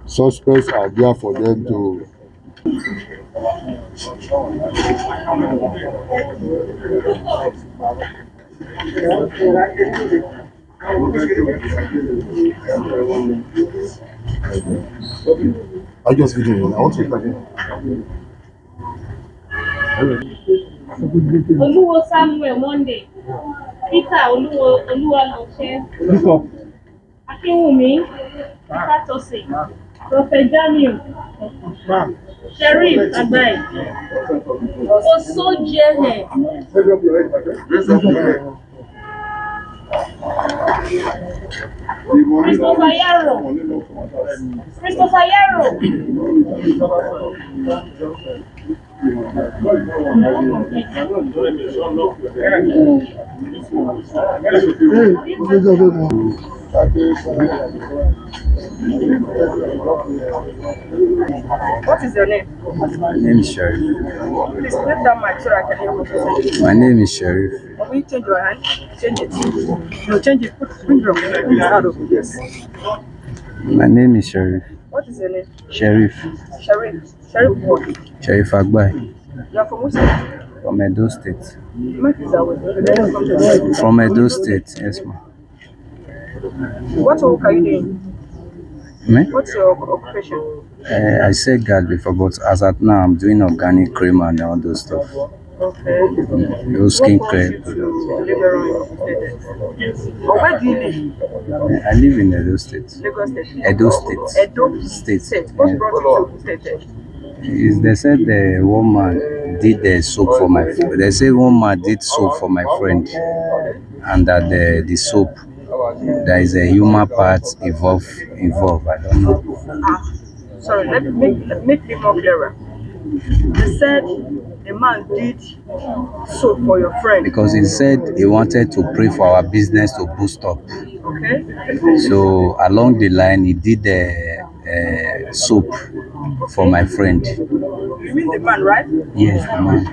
Suspects are there for them to. I just video. I want to. Olúwo Samuel Monday, Peter Olúwalọṣẹ, Akínwùmí, Fátọsẹ̀, Prophet Jamiu, Sheriff Agbai, Osojehe, Christopher Yaro, What is your name? My name is Sharif. Please put that mic so I can hear what you're saying. My name is Sharif. When you change your hand, change it. No, change it. Bring it up. Bring it out of it. Yes. My name is Sharif. What is your name? Sharif. Sharif. Sharif what? Sharif Agbai. You are from which state? From Edo State. Mic is that way. Then you come to the From Edo State, yes, ma. What work are you doing? Me? What's your occupation? I said God before, but as at now, I'm doing organic cream and all those stuff. Okay. Those What brought skincare you to products. live around Or where do you live? I live in Edo State. Lagos State. Edo State. Edo State. What Yeah. brought you to State? They said the woman did the soap for my friend. They say one man did soap for my friend, and that the soap, there is a human part involved. I don't know. Sorry, let me make it more clearer. They said the man did soap for your friend. Because he said he wanted to pray for our business to boost up. Okay. So along the line, he did the soap for my friend. You mean the man, right? Yes, the man.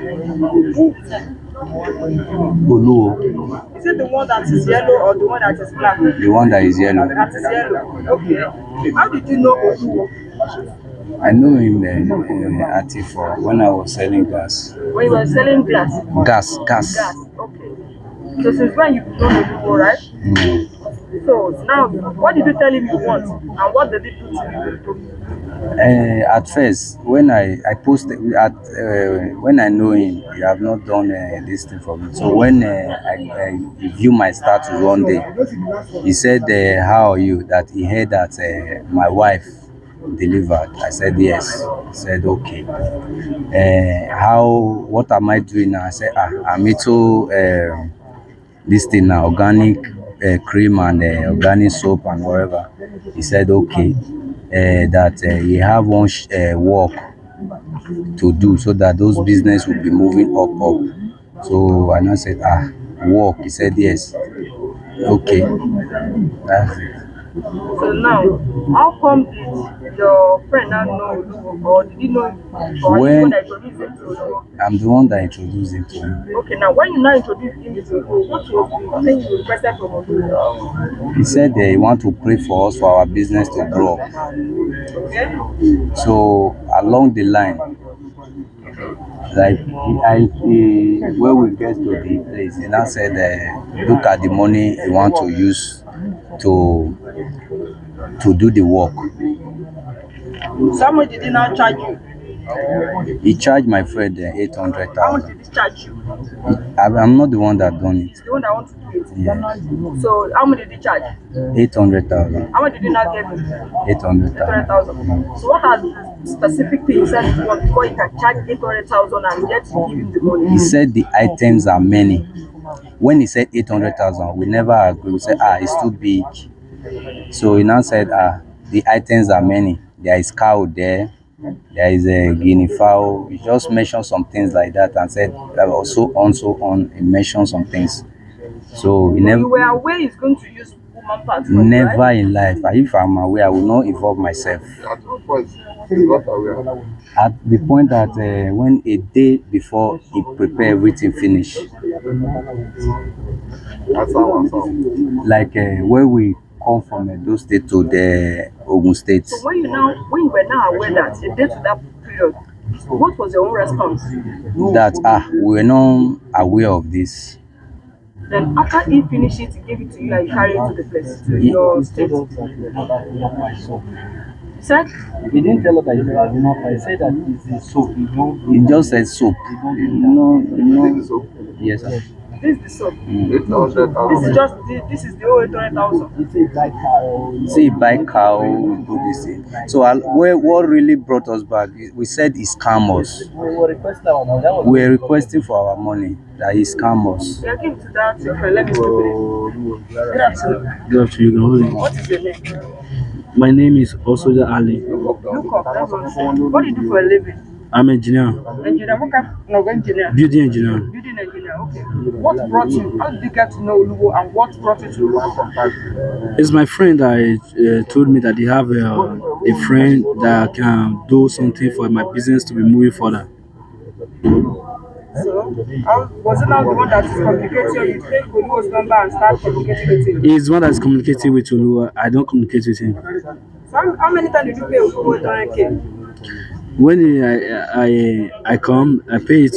Oluo, Is it the one that is yellow or the one that is black? the one that is yellow. That is yellow. Okay. How did you know Oluwo? I know him at Tifo when I was selling gas. When you were selling glass? Gas. Gas. Okay. So since when you've known Oluwo, right? Mm. So now, what did you tell him you want, and what did he do to you? At first, when I posted when I know him, he have not done this thing for me. So when I view my status one day, he said, "How are you?" That he heard that my wife delivered. I said yes. He said okay. What am I doing now? I said I'm into this thing now, organic cream and organic soap and whatever. He said okay. That he have one work to do so that those business will be moving up. So I now said work. He said yes. Okay. That's it. So now, how come did your friend not know Oluwo, or did he know you? Or When- you that introduced him to Oluwo? I'm the one that introduced him to him. Okay, now when you now introduced him to Oluwo, what was the thing you requested from Oluwo? He said he want to pray for us for our business to grow up. Okay? So along the line, like when we get to the place, he now said, look at the money he want to use to do the work. So how much did he now charge you? He charged my friend How much 800,000. did he charge you? I'm not the one that done it. The one that wants to do it. Yeah. So how much did he charge? 800,000. How much did you now give him? 800,000. 800,000. So what are the specific things that you want before you can charge 800,000 and yet you give him the money? He said the items are many. When he said 800,000, we never agreed. We said, it's too big. So he now said, the items are many. There is cow there. There is a guinea fowl. He just mentioned some things like that and said, so on. He mentioned some things. So he You were aware he's going to use woman parts. never Right? in life. If I'm aware, I will not involve myself. At what point? He's not aware. At the point that when a day before he prepare everything finish, That's how. like where we come from those state to the Ogun State. So when you were now aware that a day to that period, what was your own response? That we were not aware of this. Then after he finished it, he gave it to you and you carried it to the place, to your state. Said He didn't tell us that it was enough. I said that it's a soap. He just said soap. So Yes, sir. this is the soap. 800,000. This is the whole 800,000. It's a black cow. Say buy cow, do this thing. So what really brought us back? We said he scam us. We were requesting our money. That was We were requesting for our money that he scam us. We are giving to that. Okay, let me speak with it. Good afternoon. Good afternoon. What is your name? My name is Osoja Ali. Look up. That's what I'm saying. What do you do for a living? I'm an engineer, Engineer. What kind of engineer? building engineer. Building engineer. Okay. What brought you? How did you get to know Oluwo and what brought you to Oluwo? It's my friend that told me that they have a friend that can do something for my business to be moving further. So, was it now the one that is communicating or you take Oluwo's number and start communicating with him? He's the one that's communicating with Oluwa. I don't communicate with him. So, how many times did you pay Oluwo 300K? When I come, I pay it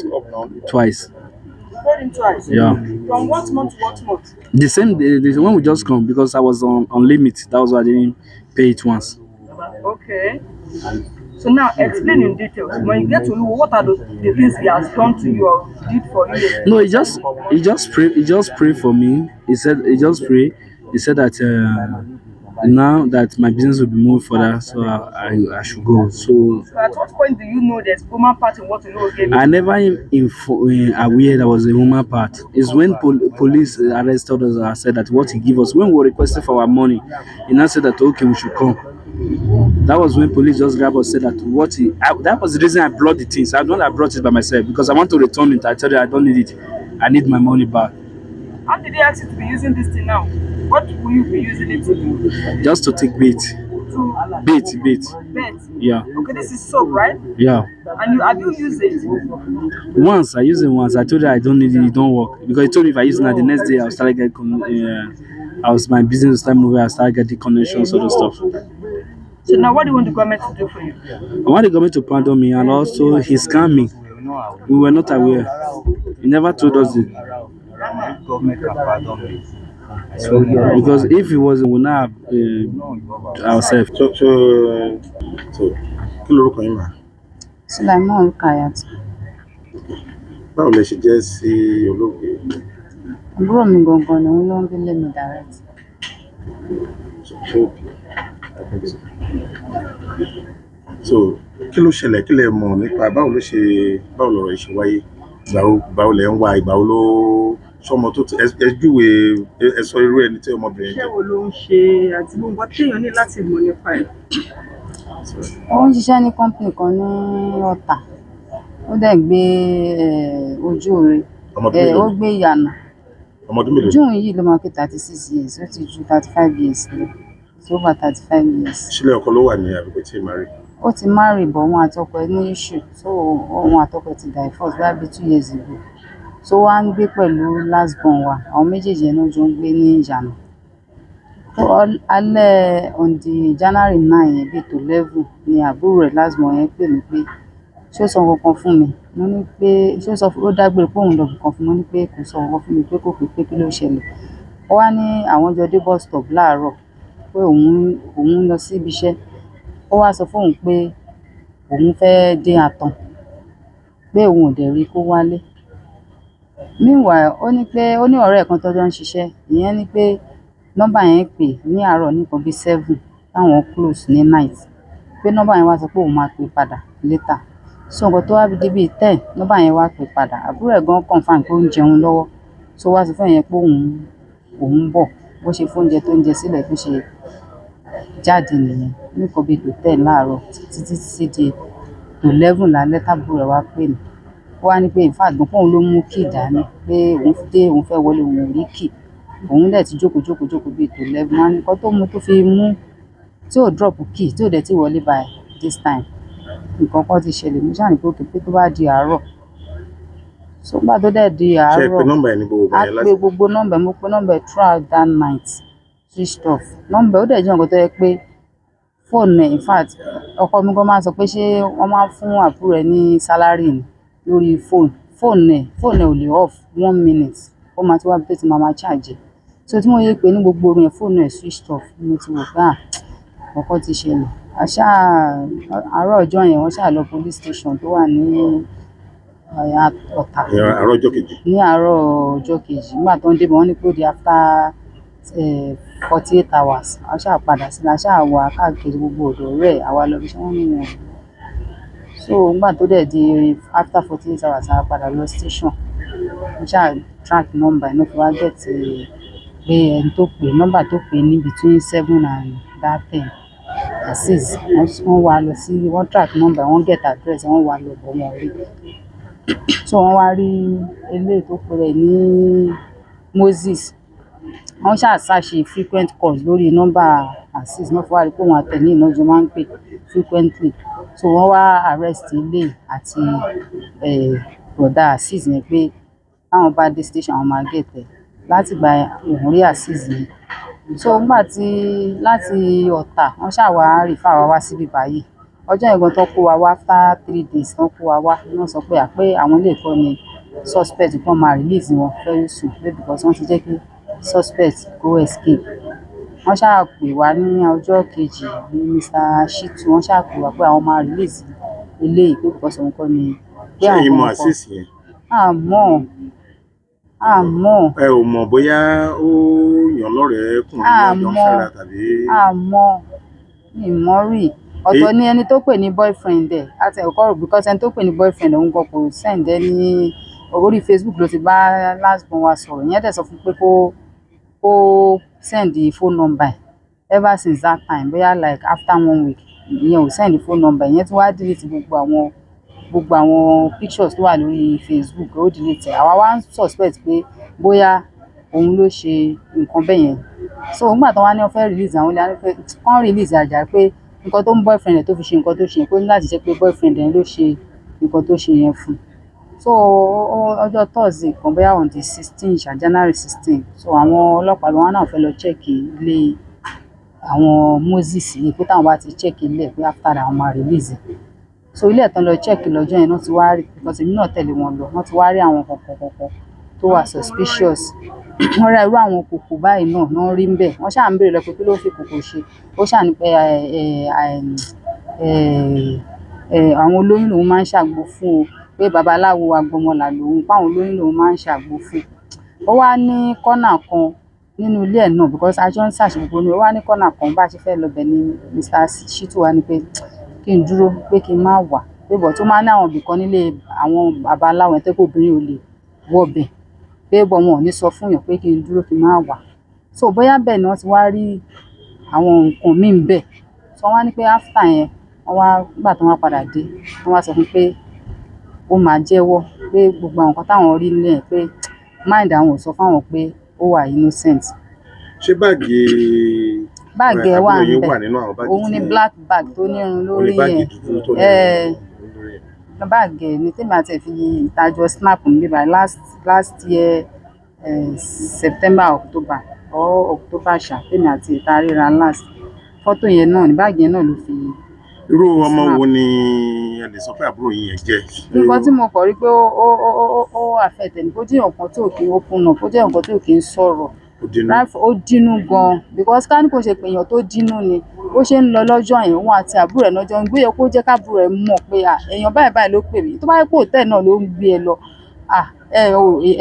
twice. You paid him twice? Yeah. From what month to what month? The same day, the when we just come, because I was on limit. That was why I didn't pay it once. Okay. So now explain in details. When you get to Oluwo, what are the things he has done to you or did for you? No, he just prayed for me. He said that now that my business will be moved further, so I should go. So So at what point do you know there's woman part in what Oluwo gave you? I never aware there was a woman part. It's when police arrested us and said that what he give us when we were requesting for our money, he now said that okay we should come. That was when police just grabbed us said that that was the reason I brought the things. I don't I brought it by myself because I want to return it. I tell you I don't need it. I need my money back. How did they ask you to be using this thing now? What will you be using it to do? Just to take bait. To Bait. bet. Yeah. Okay, this is soap, right? Yeah. And have you used it? Once I used it once. I told her I don't need it. It don't work because he told me if I use it now, the next day I'll start getting. My business will start moving. I start getting connections, all the stuff. So now what do you want the government to do for you? I want the government to pardon me and also he scammed me. We were not aware. He never told us it. Government can pardon me. Because if it was, we would not have ourselves. So, kí lorúkọ yín mà? Sulaiman Rukayat. Báwo lẹ ṣe jẹ́ sí olóògbé? Àbúrò mi gangan ni òun ló ń gbélé mi direct. So, kí ló ṣẹlẹ̀ kí lẹ mọ̀ nípa báwo lọ̀rọ̀ yìí ṣe wáyé? Báwo lẹ ń wá ìgbà wo ló sọmọ tó ẹ júwe ẹ sọ irú ẹni tí ọmọbìnrin Iṣẹ́ jẹ́? wo ló ń ṣe àti gbogbo téèyàn ní láti mọ̀ nípa ẹ̀? Ó ń ṣiṣẹ́ ní company kan ní Ọ̀tà. Ó dẹ̀ gbé ojú ore. Ọmọdún Ó mélòó? gbé ìyànà. Ọmọdún mélòó? June yìí ló máa pé 36 years. Ó ti ju 35 years lọ. It's over 35 years. Sílé ọkọ ló wà ní àbíkú tí ì máa rí. Ó ti marry bọ̀ òun àtọkọ ẹ̀ ní issue. So òun àtọkọ ẹ̀ ti divorce bí 2 years ago. So wá ń gbé pẹ̀lú last born wa. Àwọn méjèèjì ẹ̀ náà jọ ń gbé ní ìyànà. Alẹ́ on the January 9 yẹn bíi tó 11 ni àbúrò rẹ̀ last born yẹn pè mí pé ṣé ó sọ nǹkan fún mi? Mo ní pé ṣé ó sọ ó dágbére pé òun lọ bìkan fún mi? Mo ní pé kò sọ nǹkan fún mi pé kò pé kí ló ṣẹlẹ̀. Ó wá ní àwọn jọ dé bus stop láàárọ̀ pé òun lọ sí ibi iṣẹ́. Ó wá sọ fún òun pé òun fẹ́ dé Àtàn pé òun ò dẹ̀ rí kó wálé. Meanwhile ó ní ọ̀rẹ́ ẹ̀ kan tọ́jọ́ ń ṣiṣẹ́ ìyẹn ní pé nọ́mbà yẹn pè ní àárọ̀ nìkan bíi 7 táwọn close ní night pé nọ́mbà yẹn wá sọ pé òun máa pè padà later. So nǹkan tó wá di bíi 10 nọ́mbà yẹn wá pè padà. Àbúrò ẹ̀ gan confirm pé ó ń jẹun lọ́wọ́. So wá sọ fún ẹ̀yẹn pé òun bọ̀ bó ṣe fóúnjẹ tó ń jẹ sílẹ̀ tó ṣe jáde nìyẹn nìkan bíi tó 10 láàárọ̀ títí di tó 11 lálẹ́ tábúrò ẹ̀ wá pè mí. Ó wá ní pé in fact gan fóun ló mú key dání pé òun fẹ́ wọlé òun ò rí key. Òun dẹ̀ ti jókòó bíi tó 11. Wọ́n á ní nǹkan tó mú tó fi mú tí ò drop key tí ò dẹ̀ ti wọlé by this time. Nǹkan kan ti ṣẹlẹ̀ mo ṣáà ní pé pé tó bá di àárọ̀. So nígbà tó dẹ̀ di Ṣé ẹ àárọ̀ pe nọ́mbà ẹ̀ ní gbogbo a yẹn pe láti? gbogbo nọ́mbà mo pe nọ́mbà throughout that night switched off. Nọ́mbà ó dẹ̀ jẹ́ nǹkan tó yẹ pé fóònù ẹ̀ in fact ọkọ mi gan máa ń sọ pé ṣé wọ́n máa ń fún àbúrò ẹ̀ ní sálárì ni lórí fóònù ẹ̀ ò lè off 1 minute ó máa ti wá bí tó ti máa charge ẹ̀. So tí mo yé pé ní gbogbo orin ẹ̀ fóònù ẹ̀ switched off ni mo ti wò pé ọkọ ti ṣẹlẹ̀. Àárọ̀ ọjọ́ yẹn wọ́n ṣáà lọ police station tó wà ní Ọ̀tà àárọ̀ ọjọ́ kejì. ní àárọ̀ ọjọ́ kejì nígbà tó ń débẹ̀ wọ́n ní pé ó di after 48 hours a ṣáà padà sílé a ṣáà wà káàkiri gbogbo ọ̀dọ̀ ọ̀rẹ́ ẹ̀ àwa lọ bí iṣẹ́ wọn nínú ẹ̀. So nígbà tó dẹ̀ di after 48 hours a padà lọ station wọ́n ṣáà track number iná fi wá get pé ẹni tó pè nọ́mbà tó pè ní between 7 and that 10 Azeez wọ́n wá lọ sí wọ́n track number wọ́n get address wọ́n wá lọ bọ̀ wọ́n rí. So wọ́n wá rí eléyìí tó pè rẹ̀ ní Moses wọ́n ṣáà ṣàṣe frequent calls lórí nọ́mbà Azeez wọ́n fi wá rí pé òun àtẹ̀ní ìnájọ máa ń pè frequently. So wọ́n wá arrest eléyìí àti bọ̀dá Azeez yẹn pé táwọn bá dé station àwọn máa get ẹ̀ láti gba òun rí Azeez yẹn. So nígbà tí láti Ọ̀tà wọ́n ṣáà wá refer wa wá síbí báyìí ọjọ́ yẹn gan tó kó wa wá after 3 days tán kó wa wá wọ́n sọ pé àwọn ilé ìkọ́ ni suspect kan máa release wọn very soon because wọ́n ti jẹ́ kí suspect go escape. Wọ́n ṣáà pè wá ní ọjọ́ kejì ní Mr. Shitu wọ́n ṣáà pè wá pé àwọn máa release eléyìí pé because òun kọ́ ni pé ṣé àwọn ẹ̀yin mọ kan Azeez yẹn? àmọ́ ẹ ò mọ̀ bóyá ó yàn lọ́rẹ̀ẹ́ kùnrin ní ọjọ́ fẹ́ra tàbí. ìmọ̀rì ọ̀tọ̀ ni ẹni tó pè ní boyfriend ẹ̀ àti ẹ̀kọ́ rò because ẹni tó pè ní boyfriend òun gan kò send ẹni orí Facebook ló ti bá last born wa sọ̀rọ̀ ìyẹn dẹ̀ sọ fún pé kó send the phone number ever since that time bóyá like after 1 week ìyẹn ò send the phone number ìyẹn tí wàá delete gbogbo àwọn pictures tó wà lórí Facebook ó delete àwa wá ń suspect pé bóyá òun ló ṣe nǹkan bẹ́ẹ̀ yẹn. So nígbà tó wá ní wọ́n fẹ́ release àwọn ilé pé kán release àjà pé nǹkan tó ń boyfriend rẹ̀ tó fi ṣe nǹkan tó ṣe pé ní láti jẹ́ pé boyfriend rẹ̀ ló ṣe nǹkan tó ṣe yẹn fún un. So ọjọ́ Thursday kan bóyá on the 16th January 16 so àwọn ọlọ́pàá lọ́wọ́ náà fẹ́ lọ check ilé àwọn Moses yìí pé táwọn bá ti check ilé pé after that àwọn máa release ẹ̀. So ilé ẹ̀tàn lọ check lọ́jọ́ yẹn náà ti wá rí because èmi náà tẹ̀lé wọn lọ wọ́n ti wá rí àwọn kankan tó wà suspicious. Wọ́n rí irú àwọn kòkò báyìí náà rí ń bẹ̀ wọ́n ṣáà ń béèrè lọ pé kí ló fi kòkò ṣe ó ṣáà ní pé àwọn olóyún lòun máa ń ṣàgbo fún o pé babaláwo agbọmọlà lòun páwọn olóyún lòun máa ń ṣàgbo fún. Ó wá ní kọ́nà kan nínú ilé ẹ̀ náà because ajọ́ ń ṣàṣìgbò ní ó wá ní kọ́nà kan bá ṣe fẹ́ lọ bẹ̀ ní Mr. Shitu wá ní pé kí n dúró pé kí n má wà pé bọ̀ tó máa ní àwọn ibìkan nílé àwọn babaláwo ẹ̀ tẹ́kọ̀ obìnrin ò lè wọbẹ̀ pé bọ̀ wọn ò ní sọ fún yàn pé kí n dúró kí n má wà. So bóyá bẹ́ẹ̀ ni wọ́n ti wá rí àwọn nǹkan míì ń bẹ̀ so wọ́n wá ní pé after yẹn wọ́n wá gbà tó wá padà dé wọ́n wá sọ fún pé ó máa jẹ́wọ́ pé gbogbo àwọn nǹkan táwọn rí nílẹ̀ pé mind àwọn ò sọ fáwọn pé ó wà innocent. ṣé báàgì ẹ̀ wà àbúrò yín níbẹ̀ wà nínú àwọn báàgì òun ni black bag tó nírun lórí báàgì yẹn dúdú tó ní irun lórí ẹ̀? báàgì ẹ̀ ní tèmi àti ẹ̀ fi ìtajọ snap níbí báyìí last year September October ṣá tèmi àti ìta ríra last fọ́tò yẹn náà ní báàgì yẹn náà ló fi. irú ọmọ wo ni ẹ lè sọ pé àbúrò yín yẹn jẹ́? nǹkan tí mo kọ̀ rí pé ó affect ẹni kó jẹ́ nǹkan tí ò kí ń open up kó jẹ́ nǹkan tí ò kí ń sọ̀rọ̀ ó dínú gan because ká ní kò ṣe pé èèyàn tó dínú ni ó ṣe ń lọ lọ́jọ́ yẹn òun àti àbúrò ẹ̀ lọ́jọ́ ń gbé yẹ kó jẹ́ káàbúrò ẹ̀ mọ̀ pé èèyàn báyìí ló pè mí tó bá yẹ pé òtẹ́ẹ̀ náà ló ń gbé ẹ lọ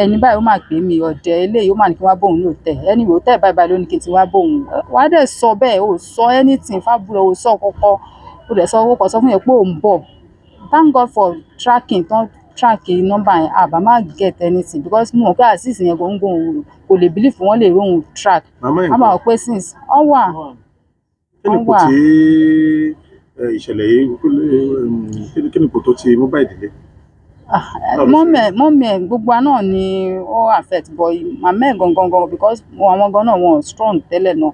ẹni báyìí ó máa pè mí ọ̀dẹ̀ eléyìí ó máa ní kí wá bóun lò tẹ̀ ẹni ìwé òtẹ́ẹ̀ báyìí ló ní kí n ti wá bóun wá dẹ̀ sọ bẹ́ẹ̀ ò sọ anything fábúrò ò sọ kọ́kọ́ ó dẹ̀ sọ owó kan sọ fún yẹn pé òun bọ̀ thank God for tracking track nọ́mbà yẹn àbá má get anything because mo mọ̀ pé Azeez yẹn gbòǹgbò kò lè believe wọ́n lè róhun track wọ́n máa wọ pé since ọ wà. kí ni kò tí ìṣẹ̀lẹ̀ yìí kí ni kò tó ti mú bá ìdílé? mọ́mì ẹ̀ gbogbo wa náà ni ó affect but màmá ẹ̀ gangan because àwọn gan náà wọn strong tẹ́lẹ̀ náà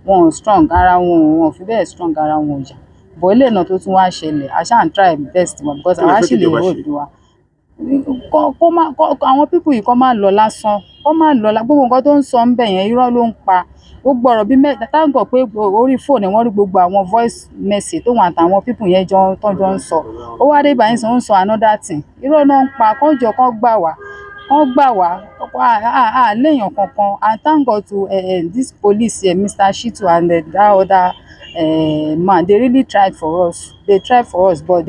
wọn strong ara wọn fi bẹ́ẹ̀ strong ara wọn jà but ilé náà tó tún wá ṣẹlẹ̀ a ṣáà ń try best wọn because àwa sì lè hold wa àwọn pípù yìí kọ́ máa lọ lásán kọ́ máa lọ gbogbo nǹkan tó ń sọ ń bẹ̀ yẹn irọ́ ló ń pa gbogbo ọ̀rọ̀ bíi mẹ́ta táǹgọ̀ pé orí fóònù wọ́n rí gbogbo àwọn voice message tóun àtàwọn pípù yẹn tọ́jọ́ ń sọ ó wá dé báyìí sọ ń sọ another thing irọ́ náà ń pa kọ́jọ kan gbà wá léèyàn kankan and thank God to this police here, Mr. Shitu and that other man they really tried for us but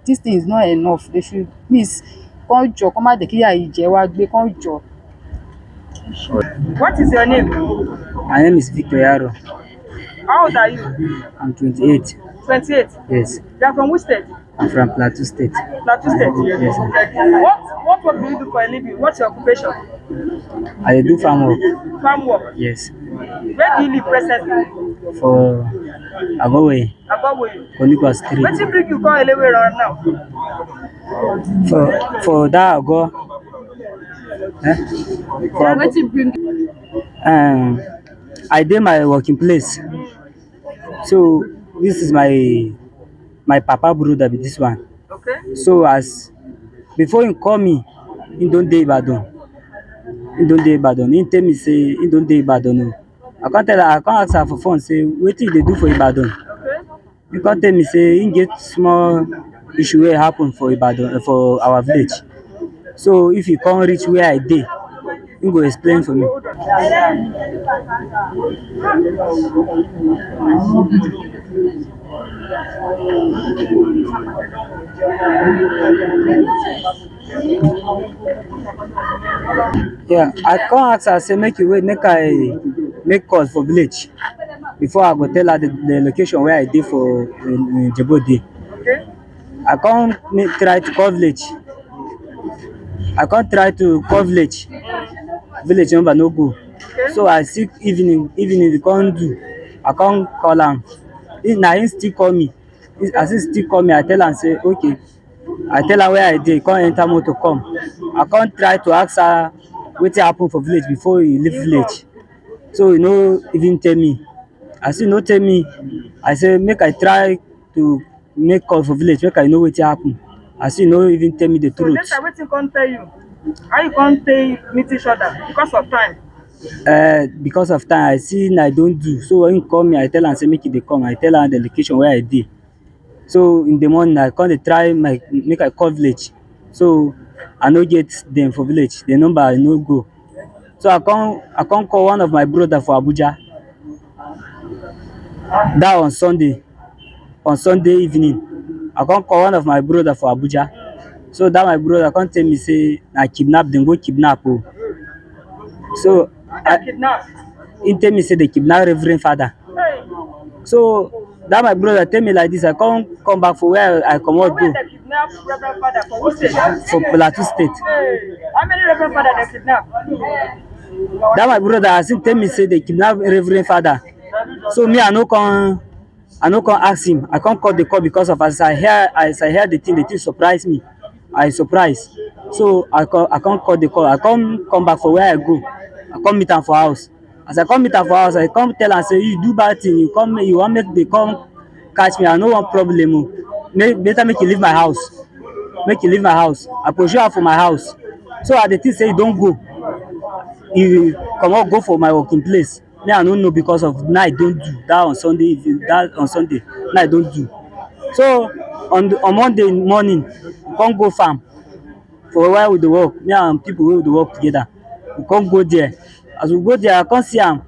this thing is not enough they should please kán jọ kán má jẹ́ kí ìyà yìí jẹ wá gbé kán jọ. What is your name? My name is Victor Yaro. How old are you? I'm 28. 28? Yes. You are from which state? I'm from Plateau State. Plateau State? Yes. What work do you do for a living? What's your occupation? I do farm work. Farm work? Yes. Where do you live presently? For Agowe, Agbawoye. Konigwa Street. Wetin bring you come Elewe around now? For that Ago. Wetin bring you? I did my working place. So this is my papa brother be this one. Okay. So as before he call me, he don't dey Ibadan. He tell me say he don't dey Ibadan. I can't ask her for phone say wetin they do for Ibadan. Okay. He can't tell me say he get small issue wey happen for Ibadan for our village. So if he can't reach where I dey, he go explain for me. Yeah, I can't ask her say make you wait, make I make call for village before I go tell her the location where I dey for Jebode. Okay. I can't try to call village. Village number no go. Okay. So I see evening he can't do. I can't call am. Now he still call me. As he still call me, I tell am say okay. I tell her where I dey, can't enter motor come. I can't try to ask her wetin happen for village before he leave village. So he no even tell me. As he no tell me, I say make I try to make call for village, make I know wetin happen. As he no even tell me the So truth. later wetin come tell you? How you come take meet each other? Because of time. Because of time, I see I don't do. So when he call me, I tell am say make he dey come. I tell am the location where I dey. So in the morning, I come dey try make I call village. So I no get them for village. The number I no go. So I come call one of my brother for Abuja. That on Sunday evening, I come call one of my brother for Abuja. So that my brother come tell me say I kidnap them, go kidnap. Oh. So he tell me say they kidnap Reverend Father. Hey. So that my brother tell me like this, I come back for where I come out Where go they kidnap Reverend Father for which state? for Plateau State. Hey. How many Reverend Father they kidnap? That my brother as he tell me say they kidnap Reverend Father. So me I no come ask him. I can't call the call because of as I hear the thing surprise me. I surprised. So I can't call the call. I come back for where I go. I come meet am for house. As I come meet am for house, I come tell am say you do bad thing. You want make they come catch me. I no want problem. Oh. Better make you leave my house. I pursue am for my house. So at the thing say you don't go. You come out go for my working place. Me I don't know because of night don't do that on Sunday. Night don't do. So on Monday morning, we come go farm for a while with the work. Me and people wey we dey work together. We come go there. As we go there, I come see am.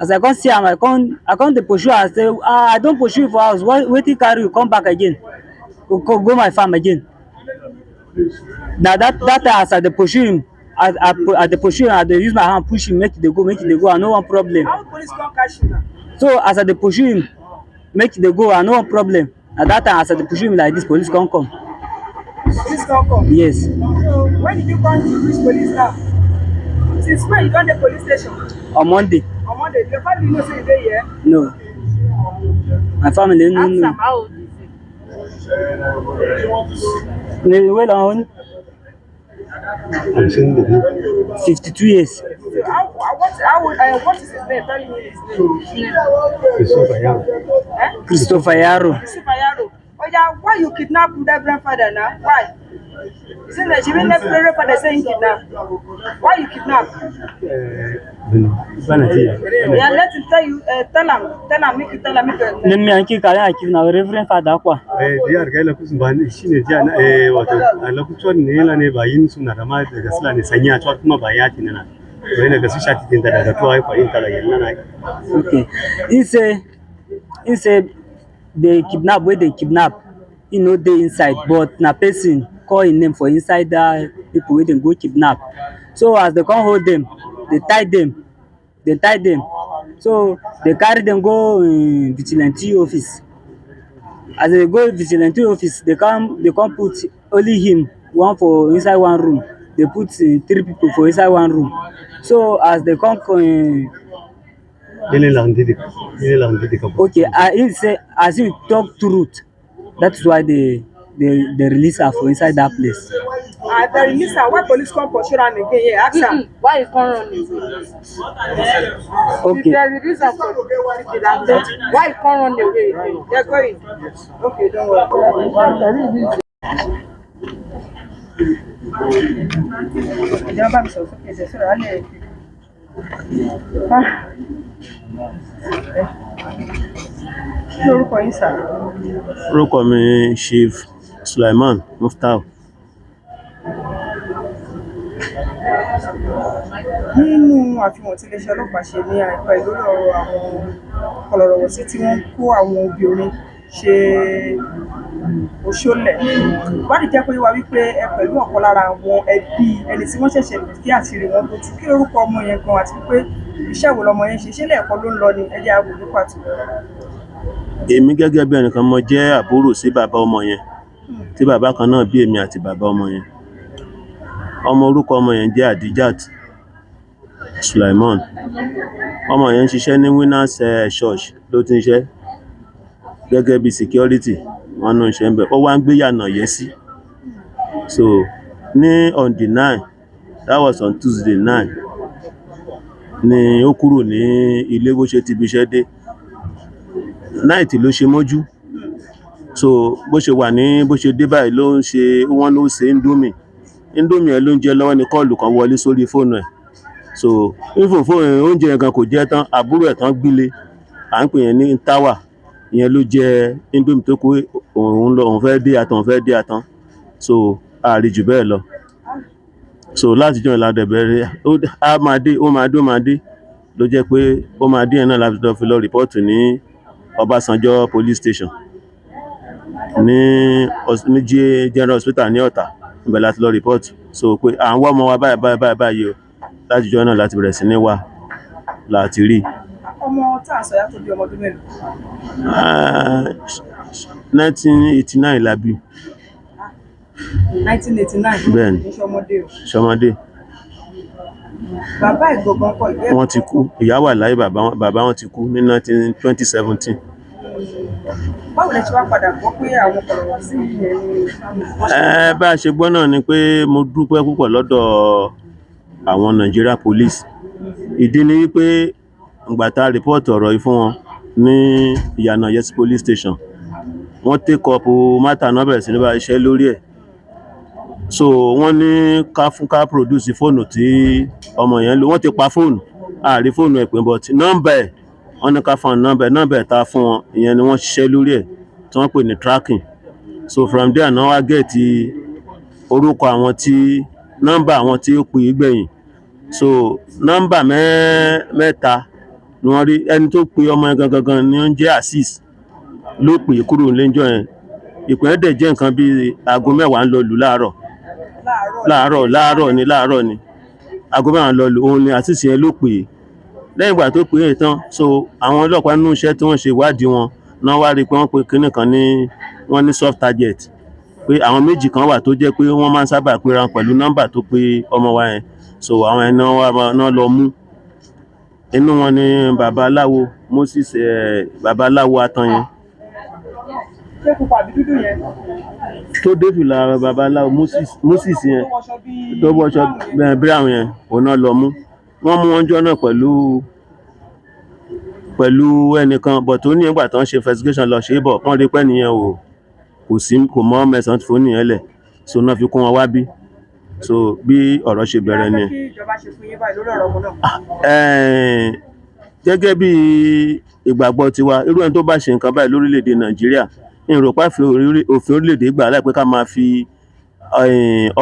As I come see am, I come dey pursue am. I say, I don pursue you for house. Wetin carry you come back again? Go my farm again. Na that time as I dey pursue him, I dey use my hand push him make he dey go. I no want problem. How police come catch you now? So as I dey pursue him, make he dey go. I no want problem. Na that time as I dey pursue him like this, police come. Police come. Yes. So when did you come to reach police now? Since when you don dey police station? On Monday. On Monday. Your family know say you dey here? No. My family no know. How old is he? Well on 52 years. So what is his name? Tell me his name. Christopher Yaro. Christopher Yaro. Oh yeah, why you kidnap Reverend Father now? Why? Say Nigerian never father saying kidnap. Why you kidnap? Yeah, let him tell you. Tell him, make you tell him. Nen me anki kala akif na reverend father kwa. Diyar ga lakus bani shine jiya na wato a lokutan ne la ne bayin suna da ma daga sala ne sanya to kuma ba ya tinana. Wai daga su shati tin daga to ai fa in kala yanna na. Okay. He say they kidnap where they kidnap. He know they inside, but na person call him name for inside that people where they go kidnap. So as they come hold them, they tie them. So they carry them go vigilante office. As they go vigilante office, they come put only him one for inside one room. They put 3 people for inside one room. So as they come Ele la ndidi ka. okay, he say as he talk truth, that's why they release her for inside that place. The release her. Why police come pursue her again? Yeah, ask her. Why you can't run away? Okay. If they release her for why you can't run away? They're going. Okay, don't worry. Lórúkọ yín sà. Orúkọ mi Chief Sulaiman Muftau. Nínú àfihàn tí iléeṣẹ́ ọlọ́pàá ṣe ní àìpẹ́ lórí ọ̀rọ̀ àwọn kọlọ̀rọ̀wọ̀sí tí wọ́n kó àwọn obìnrin ṣe òṣòlẹ̀. Ìwádìí jẹ́ pé wá wípé ẹ pẹ̀lú ọ̀kan lára àwọn ẹbí ẹni tí wọ́n ṣẹ̀ṣẹ̀ kí àṣírí wọn tó tú. Kí lórúkọ ọmọ yẹn gan àti pé iṣẹ́ wo lọmọ yẹn ṣe lẹ́ẹ̀kan ló ń lọ ni ẹjẹ́ àwò ní pàtó. Èmi gẹ́gẹ́ bí ẹnìkan mo jẹ́ àbúrò sí bàbá ọmọ yẹn tí bàbá kan náà bí èmi àti bàbá ọmọ yẹn. Orúkọ ọmọ yẹn jẹ́ Adijat Sulaiman. Ọmọ yẹn ń ṣiṣẹ́ ní Winners Church ló ti ń ṣe gẹ́gẹ́ bí security wọn náà ń ṣe ń bẹ̀. Ó wá ń gbé yànà yẹn sí. So ní on the 9, that was on Tuesday 9 ni ó kúrò ní ilé bó ṣe ti bí iṣẹ́ dé. Night ló ṣe mọ́jú. So bó ṣe wà ní bó ṣe dé báyìí ló ń ṣe wọ́n ló ṣe Indomie ẹ̀ ló ń jẹ lọ́wọ́ ní kọ́ọ̀lù kan wọlé sórí fóònù ẹ̀. So even fóònù oúnjẹ yẹn gan kò jẹ́ tán, àbúrò ẹ̀ tán gbílé à ń pè yẹn ní táwà ìyẹn ló jẹ Indomie tó kó òun fẹ́ dé àtàn. So ààrí jù bẹ́ẹ̀ lọ. So láti jọ́ ìlànà bẹ̀rẹ̀ ó máa dé ló jẹ́ pé ó máa dé yẹn náà láti fi lọ rìpọ́ọ̀tù ní Ọbásanjọ́ police station ní General Hospital ní Ọ̀tà ibẹ̀ láti lọ rìpọ́ọ̀tù. So pé à ń wá ọmọ wa báyìí o láti jọ́ náà láti bẹ̀rẹ̀ sí ní wá láti rí. Ọmọ tá à ń sọ yá tó bí ọmọ ọdún mélòó? 1989 la bí. 1989. Bẹ́ẹ̀ni. Ṣọmọdé o. Ṣọmọdé. Bàbá ìgbọ̀ngàn kọ ìgbẹ́. Wọ́n ti kú. Ìyá wà láyé, bàbá wọn ti kú ní 2017. Báwo lẹ ṣe wá padà gbọ́ pé àwọn kọlọ̀rọ̀wọ̀sí yẹn ni? Bá a ṣe gbọ́ náà ni pé mo dúpẹ́ púpọ̀ lọ́dọ̀ àwọn Nigeria police. Ìdí ni wípé ìgbà tá a rìpọ́ọ̀tù ọ̀rọ̀ yìí fún wọn ní Ìyànà Yẹsí police station, wọ́n take up matter náà bẹ̀rẹ̀ sí ní bá iṣẹ́ lórí ẹ̀. So wọ́n ní ká produce fóònù tí ọmọ yẹn lò. Wọ́n ti pa fóònù, àárí fóònù ẹ̀ pé but nọ́mbà ẹ̀ wọ́n ní ká fún nọ́mbà ẹ̀ tá a fún wọn ìyẹn ni wọ́n ṣiṣẹ́ lórí ẹ̀ tí wọ́n pè ní tracking. So from there náà wá gẹ̀ẹ́tì orúkọ àwọn tí nọ́mbà àwọn tí ó pè é gbẹ̀yìn. So nọ́mbà mẹ́ta ni wọ́n rí. Ẹni tó pe ọmọ yẹn gangan ni ó ń jẹ́ Azeez ló pè é kúrò lẹ́jọ́ yẹn. Ìpè yẹn dẹ̀ jẹ́ nǹkan bíi aago 10 ń lọ lù láàárọ̀ ni aago 10 ń lọ lù. Òun ni Azeez yẹn ló pè é. Lẹ́yìn ìgbà tó pè é tán, so àwọn ọlọ́pàá nínú iṣẹ́ tí wọ́n ṣe ìwádìí wọn náà wá rí pé wọ́n pe kinní kan wọ́n ní soft target, pé àwọn méjì kan wà tó jẹ́ pé wọ́n máa ń sábà pera wọn pẹ̀lú nọ́mbà tó pe ọmọ wa yẹn. So àwọn ẹni náà lọ mú. Inú wọn ni babaláwo Moses, babaláwo Atan yẹn. Ṣé pupa àbí dúdú yẹn? Tó dé fìlà babaláwo Moses yẹn tó wọṣọ brown yẹn òun náà lọ mú. Wọ́n mú wọn jọ náà pẹ̀lú ẹnìkan but tó ní ìgbà tán ṣe investigation lọ ṣe bọ̀ wọ́n rí pé nìyẹn kò mọ́ mẹ́sàn-án fún nìyẹn lẹ̀. so náà fi kó wọn wá bí so bí ọ̀rọ̀ ṣe bẹ̀rẹ̀ ni. kí ìjọba ṣe fún yín báyìí lórí ọ̀rọ̀ ọmọ náà. Gẹ́gẹ́ bí ìgbàgbọ́ tiwa irú ẹni tó bá ṣe nǹkan báyìí lórílẹ̀‐èdè Nàìjíríà ìrọ̀pá òfin orílẹ̀‐èdè gbà láìpẹ́ ká máa fi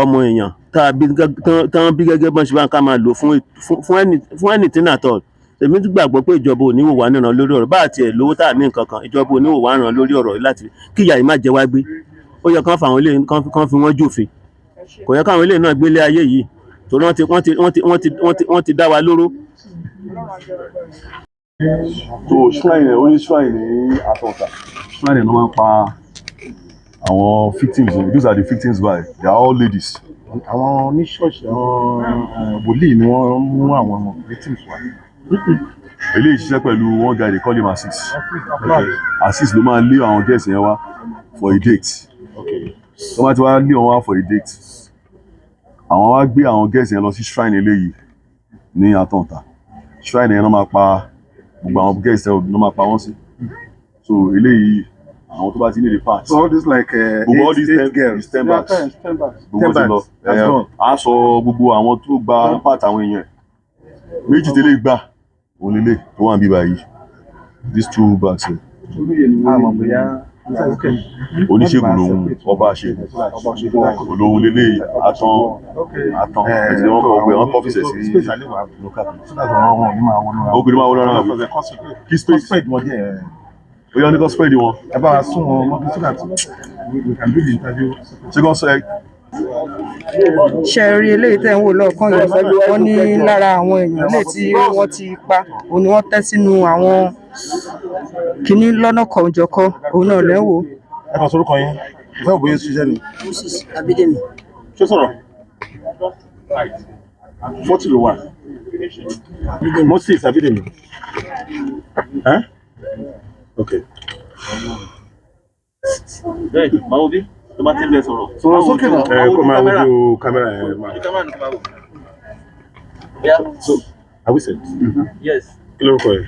ọmọ èèyàn tán bí gẹ́gẹ́ bọ́n ṣe bá ń ká máa lò fún anything at all. Èmi tún gbàgbọ́ pé ìjọba ò ní wò wá níran lórí ọ̀rọ̀ bá àti ẹ̀ lówó tá à ní nǹkan kan ìjọba ò ní wò wá níran lórí ọ̀rọ̀ láti kí ìyà yìí má jẹ wá gbé. Ó yẹ kán fàwọn ilé kan fi wọ́n jòfin kò yẹ káwọn ilé náà gbélé ayé yìí torí wọ́n ti dá wa lóró. So shrine ó ní shrine ní Àtọ̀tà shrine náà máa ń pa àwọn victims these are the victims by they are all ladies. Àwọn oníṣọ́ọ̀ṣì àwọn wòlíì ni wọ́n mú àwọn victims wá. Eléyìí ṣiṣẹ́ pẹ̀lú one guy they call him Assis. Assis ló máa ń lé àwọn guests yẹn wá for a date. Tó bá ti wá lé wọn wá for a date àwọn wá gbé àwọn guests yẹn lọ sí shrine eléyìí ní Àtọ̀tà shrine yẹn náà máa pa gbogbo àwọn guests yẹn náà máa pa wọ́n sí. So eléyìí àwọn tó bá ti ní the part. So all this like all these 10 girls 10 bags. Gbogbo ti lọ a sọ gbogbo àwọn tó gba part àwọn èèyàn méjì tẹ́lẹ̀ gbà òun lélẹ̀ tó wà ń bíbá yìí these 2 bags here. Oníṣègùn lòun ọba àṣegùn lòun lélẹ̀ àtàn ẹ̀sìn wọn kọ̀ ọ̀gbẹ́ wọn kọ́ fìṣẹ̀ sí obìnrin máa wọlé ara rẹ̀ kí space ó yọ ní kọ́ spread wọn. Ẹ bá wa sún wọn mọ́ so that we can do the interview. ṣé kàn sọ ẹ. ṣe rí eléyìí tẹ̀ ń wò lọ́ọ̀kan yìí wọ́n ní lára àwọn èèyàn lè tí wọ́n ti pa òun ni wọ́n tẹ́ sínú àwọn kinní lọ́nà kọ̀ọ̀jọ̀kan òun náà lẹ́ ń wò. Ẹ kàn sórúkọ yín ìfẹ́ òbóyè ṣiṣẹ́ ni. Moses Abidemi. Ṣé sọ̀rọ̀? 40 ló wà. Moses Abidemi. Okay. Bẹ́ẹ̀ni báwo bí tó bá ti ń bẹ sọ̀rọ̀. Sókè náà. Kó máa wojú kámẹ́rà yẹn máa. So, are we set? Yes. Kí lórúkọ yẹn?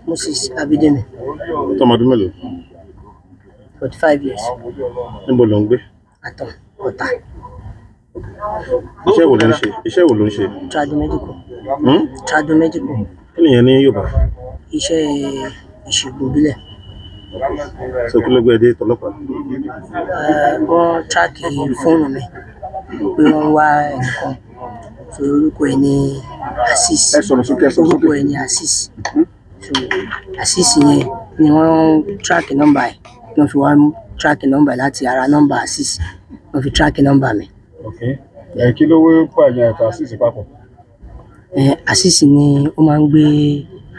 Moses Abidemi. Tọmọdún mélòó? 45 years. Níbo ló ń gbé? Àtọ̀tà. Iṣẹ́ wo ló ń ṣe? Iṣẹ́ wo ló ń ṣe? Tradomedical. Tradomedical. Kí nìyẹn ní Yorùbá? Iṣẹ́ ìṣègùn ìbílẹ̀. So kí ló gbé dé tọlọ́pàá? Wọ́n tíráàkì fóònù mi pé wọ́n wá ẹnìkan so orúkọ ẹ̀ ní Assis. Ẹ sọ̀rọ̀ sókè, ẹ sọ̀rọ̀ sókè. Orúkọ ẹ̀ ní Assis. So Assis yẹn ni wọ́n tíráàkì nọ́mbà ẹ̀ wọ́n fi wá tíráàkì nọ́mbà láti ara nọ́mbà Assis wọ́n fi tíráàkì nọ́mbà mi. Kí ló wé pààyàn àti Assis papọ̀? Assis ni ó máa ń gbé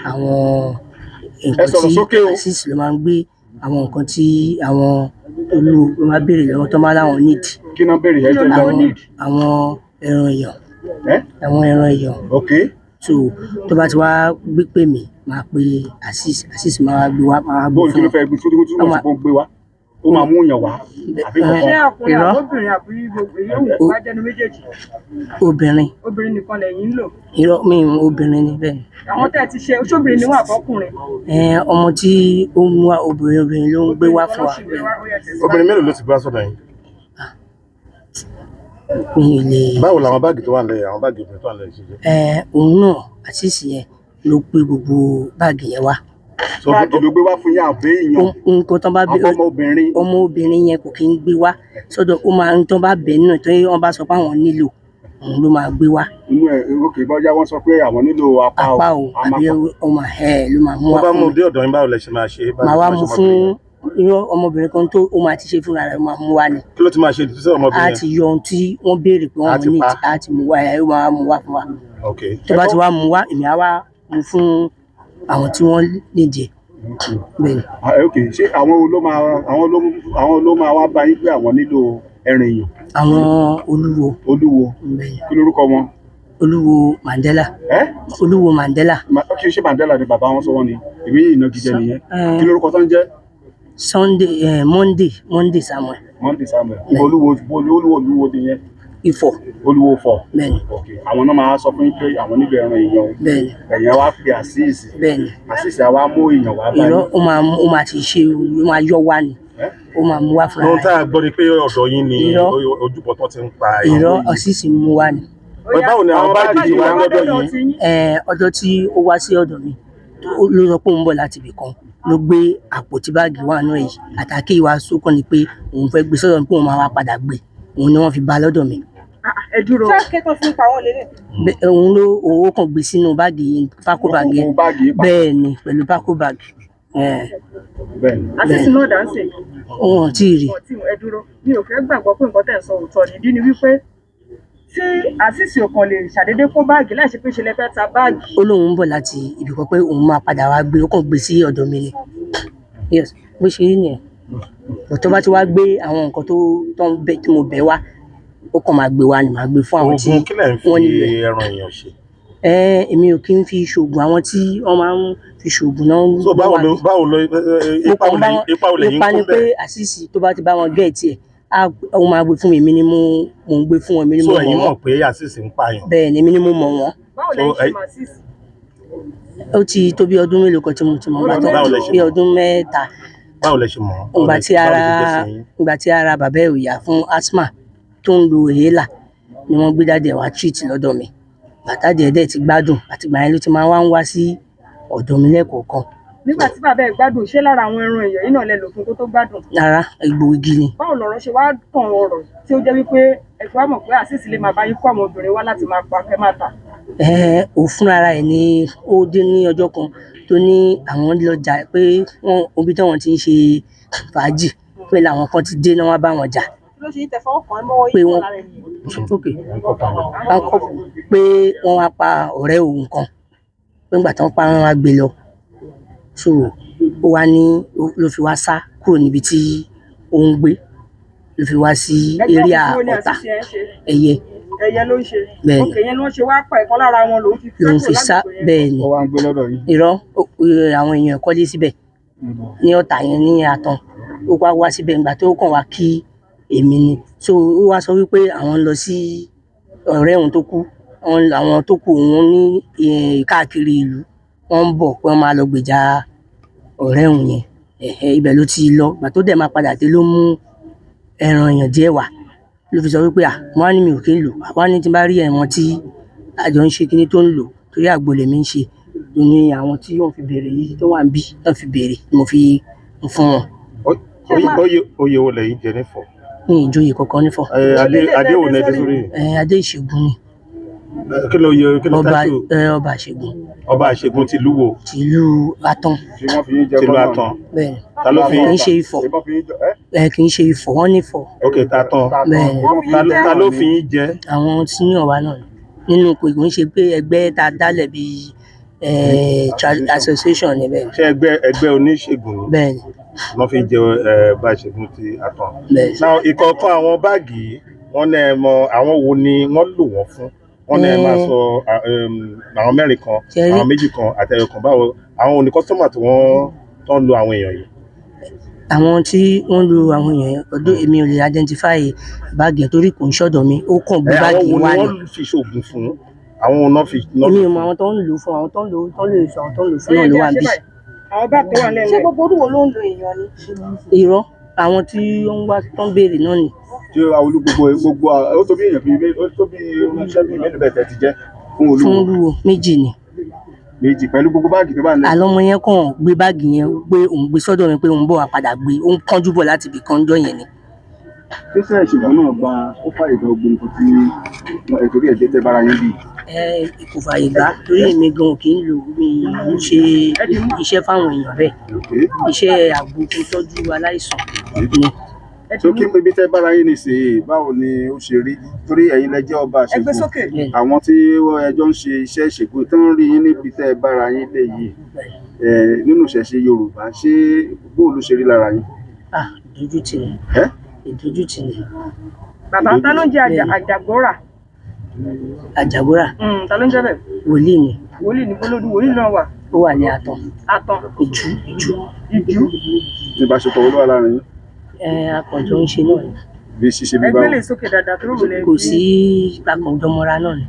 àwọn nǹkan tí Assis ló máa ń gbé àwọn nǹkan tí àwọn olú ló máa béèrè lọ́wọ́ tó máa láwọn need. Kí náà béèrè ẹ̀jẹ̀ láwọn need? Àwọn ẹran èèyàn. Àwọn ẹran èèyàn. So tó bá ti wá gbé pè mí máa pe Assis máa gbé wá máa gbé fún. Bóòlù kí ló fẹ́ gbé sódì tó máa gbé wá? Ó máa mú yàn wá. Ṣé ọkùnrin àbóbìnrin àbí gbogbo èyí ò bá jẹnu méjèèjì? Obìnrin nìkan lẹ́yìn ń lò. Irọ́ mi obìnrin ni bẹ́ẹ̀. Àwọn tẹ́ ti ṣe ṣóbìnrin ni wọ́n àbọ́kùnrin. Ọmọ tí ó ń wá obìnrin ló ń gbé wá fún wa. Obìnrin mélòó ló ti bá sọ́dọ̀ yín? Mi ò lè. Báwo làwọn báàgì tó wà lẹ́yìn àwọn báàgì obìnrin tó wà lẹ́yìn ṣe jẹ́? Òun náà Assis yẹn ló gbé gbogbo báàgì yẹn wá. Báàgì ló gbé wá fún yín àbẹ́ èèyàn? Nǹkan tó bá bẹ ọmọbìnrin yẹn kò kí ń gbé wá sọ́dọ̀ ó máa ń tó bá bẹ̀ nínú tó wọ́n bá sọ pé àwọn nílò òun ló máa gbé wá. Inú ẹ̀ òkè bọ́jà wọ́n sọ pé àwọn nílò apá o àbí ọmọ ló máa mú wá fún mi. Wọ́n bá mú dé ọ̀dọ̀ yín báwo lẹ ṣe máa ṣe? Màá wá mú fún irọ́ ọmọbìnrin kan tó ó máa ti ṣe fúnra rẹ̀ máa mú wá ni. Kí ló ti máa ṣe ìdílé ọmọbìnrin yẹn? A ti yọ ohun tí wọ́n béèrè pé wọ́n ní a ti mú wá ẹ̀ ó máa mú wá fún wa. Tó bá ti wá mú wá èmi á wá mú fún àwọn tí wọ́n nídìí. Ṣé àwọn ló máa wá bá yín pé àwọn nílò ẹran èèyàn? Àwọn olúwo. Kí lórúkọ wọn? Olúwo Mandela. Olúwo Mandela. Kí ṣe Mandela ni bàbá wọn sọ wọn ni èmi ìnagijẹ nìyẹn. Kí lórúkọ tó ń jẹ́? Monday Samuel. Olúwo nìyẹn. Ifọ̀. Olúwo Ifọ̀. Bẹ́ẹ̀ni. Àwọn náà máa sọ fún yín pé àwọn nílò ẹran èèyàn. Bẹ́ẹ̀ni. Ẹ̀yin wá pe Assis. Bẹ́ẹ̀ni. Assis á wá mú èèyàn wá báyìí. Irọ́ ó máa ti ṣe ó máa yọ wá ni. ó máa mú wá fúnra ohun tá rẹ̀. a gbọ́ ni pé ọ̀dọ̀ yín ni Irọ́. ojúbọ tó ti ń pa irọ́ èèyàn. ọ̀sísì mú wá ni. Báwo ni àwọn báàgì yìí wá lọ́dọ̀ yín? Ọjọ́ tí ó wá sí ọ̀dọ̀ mi ló sọ pé òun bọ̀ láti ibì kan ló gbé àpótí báàgì wà náà yìí àtàkì ìwà sókàn ni pé òun fẹ́ gbé sọ́dọ̀ mi pé òun máa wá padà gbé òun ni wọ́n fi bá lọ́dọ̀ mi. ẹ dúró ṣé akẹ́kọ̀ọ́ fún pa wọ́n lélẹ̀. Òun ló owó kan gbé sínú báàgì yìí pákó báàgì yẹn bẹ́ẹ̀ ni pẹ̀lú pákó báàgì. àṣìṣe náà dà ń sè. Wọn ò tí ì rí. ẹ dúró mi ò fẹ́ gbàgbọ́ pé nǹkan tẹ̀ ń sọ òótọ́ ni ìdí ni wípé tí àṣìṣe ọkàn lè ṣàdédé kó báàgì láì ṣe pé ṣe lè fẹ́ ta báàgì. Ó lóun ń bọ̀ láti ibì kan pé òun máa padà wá gbé ó kàn gbé sí ọ̀dọ̀ mi ni. Yes bó ṣe rí nìyẹn. Tó bá ti wá gbé àwọn nǹkan tó ń bẹ tí mo bẹ̀ wá ó kàn máa gbé wá ni màá gbé fún àwọn tí Oògùn kílẹ̀ ń fi wọ́n nílò ẹ̀. ẹran èèyàn ṣe. Èmi ò kí ń fi ṣoògùn àwọn tí wọ́n máa ń fi ṣoògùn náà. So báwo ló ipa ò lẹ́yìn ipa ni kó pé bẹ́ẹ̀. àṣìṣe tó bá ti bá wọn gẹ̀ẹ́tì ẹ̀ ó máa gbé fún mi èmi ni mo ń gbé fún wọn èmi ni So mo ẹ̀yin mọ̀ mọ̀ wọ́n pé àṣìṣe ń pààyàn. bẹ́ẹ̀ ni èmi ni mo mọ̀ wọ́n. báwo lẹ́yìn ṣe máa ṣìṣe. Ó ti tó bí ọdún mélòó kan tí mo ti mọ̀ bá tó Báwo lẹ ṣe bí mọ̀? ọdún mẹ́ta. Báwo lẹ ṣe mọ̀? Ìgbà tí ara bàbá ẹ̀ ò yá fún asthma tó ń lo èélà ni wọ́n gbé dáadé wá treat lọ́dọ̀ mi. Bàtà díẹ̀ ti gbádùn àtìgbà yẹn ló ti máa ń wá sí ọ̀dọ̀ mi lẹ́ẹ̀kọ̀ọ̀kan. nígbà tí bàbá ẹ gbádùn ṣé lára àwọn ẹran èèyàn yìí náà lẹ lò fún kó tó gbádùn. Rárá egbòogi ni. báwo lọ̀rọ̀ ṣe wá tàn ọ̀rọ̀ tí ó jẹ́ wípé ẹgbẹ́ wa mọ̀ pé àṣìṣe lè máa bá yín kó àwọn obìnrin wá láti máa pa kẹ́ máa tà. Ó fúnra ẹ̀ ní ó dé ní ọjọ́ kan tó ní àwọn lọ́jà pé wọ́n obi tí wọ́n ti ń ṣe fàájì pé làwọn kan ti dé náà wá bá wọn jà. kí ló ṣe ń tẹ fọwọ́ kàn án mọ́wọ́ Pé yìí wọ́n- lára ẹ̀yìn. pé wọ́n wá pa ọ̀rẹ́ òun kan pé nígbà tí wọ́n pa wọ́n wá gbé lọ so ó wá ní ló fi wá sá kúrò níbi tí ó ń gbé ló fi wá sí eré Ọ̀tà ẹyẹ ẹyẹ ló ń ṣe. Bẹ́ẹ̀ni. òkè yẹn ni wọ́n ṣe wá pa ẹ̀kan lára wọn lòún fi lòun fi sá bẹ́ẹ̀ ni wá ń gbé lọ́dọ̀ yìí. irọ́ àwọn èèyàn kọ́lé síbẹ̀ ní Ọ̀tà yẹn ní Àtàn ó wá síbẹ̀ ìgbà tó kàn wá kí èmi ni so ó wá sọ wípé àwọn lọ sí ọ̀rẹ́ òun tó kú àwọn tó kù wọn ní káàkiri ìlú wọ́n ń bọ̀ pé wọ́n máa lọ gbèjà ọ̀rẹ́ òun yẹn ibẹ̀ ló ti lọ ìgbà tó dẹ̀ máa padà dé ló mú ẹran èèyàn díẹ̀ wá ló fi sọ wípé wọ́n á ní mi ò kí ń lò wọ́n á ní tí n bá rí ẹ̀wọ̀n tí àjọ ń ṣe kíní tó ń lò torí àgbo lèmi ń ṣe ní àwọn tí wọ́n fi béèrè yìí tó wà ń bí wọ́n fi béèrè mo fi ń fún wọn. Oyè wo lẹ́yìn jẹ nífọ̀? Ní ìjòyè kankan nífọ̀. Adé wo lẹ́dí sórí? Adé Ìṣègùn ni. Kí ló yẹ kí ló tẹ́sù? Ọba Ìṣègùn. Ọba Ìṣègùn ti lúwo. Tìlú Àtàn. Tìlú Àtàn. Bẹ́ẹ̀ni. Ta ló fi? Kì í ṣe Ifọ̀. Kì í ṣe Ifọ̀ wọ́n nífọ̀. Ok t'Àtàn. Bẹ́ẹ̀ni. Ta ló fi yín jẹ? Àwọn senior wa náà nínú kò ń ṣe pé ẹgbẹ́ tá a dálẹ̀ bíi association ni bẹ́ẹ̀. Ṣé ẹgbẹ́ oníṣègùn ni? Bẹ́ẹ̀ni. Wọ́n fi jẹ Ọba Ìṣègùn ti Àtàn. Bẹ́ẹ̀ni. Now ìkọ̀ọ̀kan àwọn báàgì yìí wọ́n ní ẹ mọ àwọn wo ni wọ́n lò wọ́n fún? Wọ́n ní ẹ máa sọ àwọn mẹ́rin kan àwọn méjì kan àtẹ̀yọ̀ kan báwo àwọn òní kọ́sítọ́mà tí wọ́n tó ń lo àwọn èèyàn yìí. Àwọn tí wọ́n lo àwọn èèyàn ọdún èmi ò lè identify báàgì ẹ̀ torí kò ń ṣọ̀dọ̀ mi ó kàn gbé báàgì àwọn wo wá ni ni. wọ́n fi ṣoògùn fún àwọn wo náà fi. Èmi ò mọ àwọn tó ń lò fún àwọn tó ń lò tó lè sọ àwọn tó ń lò fún náà ló wà bí. àwọn bá tó wà lẹ́nu. ṣé gbogbo orúwo ló ń lo èèyàn ni. Irọ́ àwọn tí ó ń wá tó ń béèrè náà ni. ṣé olú gbogbo ó tó bí èèyàn bíi ó tó bí oníṣẹ́ bíi mélòó bẹ́ẹ̀ tẹ́ ti jẹ́ fún olúwo. Fún olúwo méjì ni. Méjì pẹ̀lú gbogbo báàgì tó bá ń lẹ̀. Àlọ́ ọmọ yẹn kàn gbé báàgì yẹn gbé òun gbé sọ́dọ̀ mi pé òun bọ̀ wá padà gbé ó ń kánjú bọ̀ láti ibì kan jọ yẹn ni. ṣé ìṣègùn náà gba ó fàyè gba gbogbo nǹkan tí torí ẹ̀jẹ̀ tẹ́ bára yín bì. Kò fààyè gbà torí èmi gan kì í lò mí ń ṣe iṣẹ́ fáwọn èèyàn bẹ́ẹ̀ iṣẹ́ àgbo tó tọ́jú aláìsàn ni. tó kí ibi tẹ́ bára yín nìsín báwo ni ó ṣe rí torí ẹ̀yin lẹ jẹ́ Ọba Ìṣègùn àwọn tí ẹjọ́ ń ṣe iṣẹ́ ìṣègùn tó ń rí yín níbi tẹ́ bára yín lé yìí nínú ìṣẹ̀ṣe Yorùbá ṣé bóòlù ṣe rí lára yín. Ìdójútì ni. Ìdójútì ni. bàbá ta ló ń jẹ àjàgbóra. Àjàgbóra. Ta ló ń jẹ bẹ́ẹ̀. Wòlíì ni. Wòlíì ní bólódù wòlíì náà wà. Ó wà ní Àtàn. Àtàn. Ìjú. ìbáṣepọ̀ wo ló wà láàrin yín. Akànjọ ń ṣe náà ni. bí ṣíṣe bí báwo. ẹgbẹ́ lè sókè dáadáa tó rò lẹ́yìn. Kò sí akànjọmọ́ra náà ni.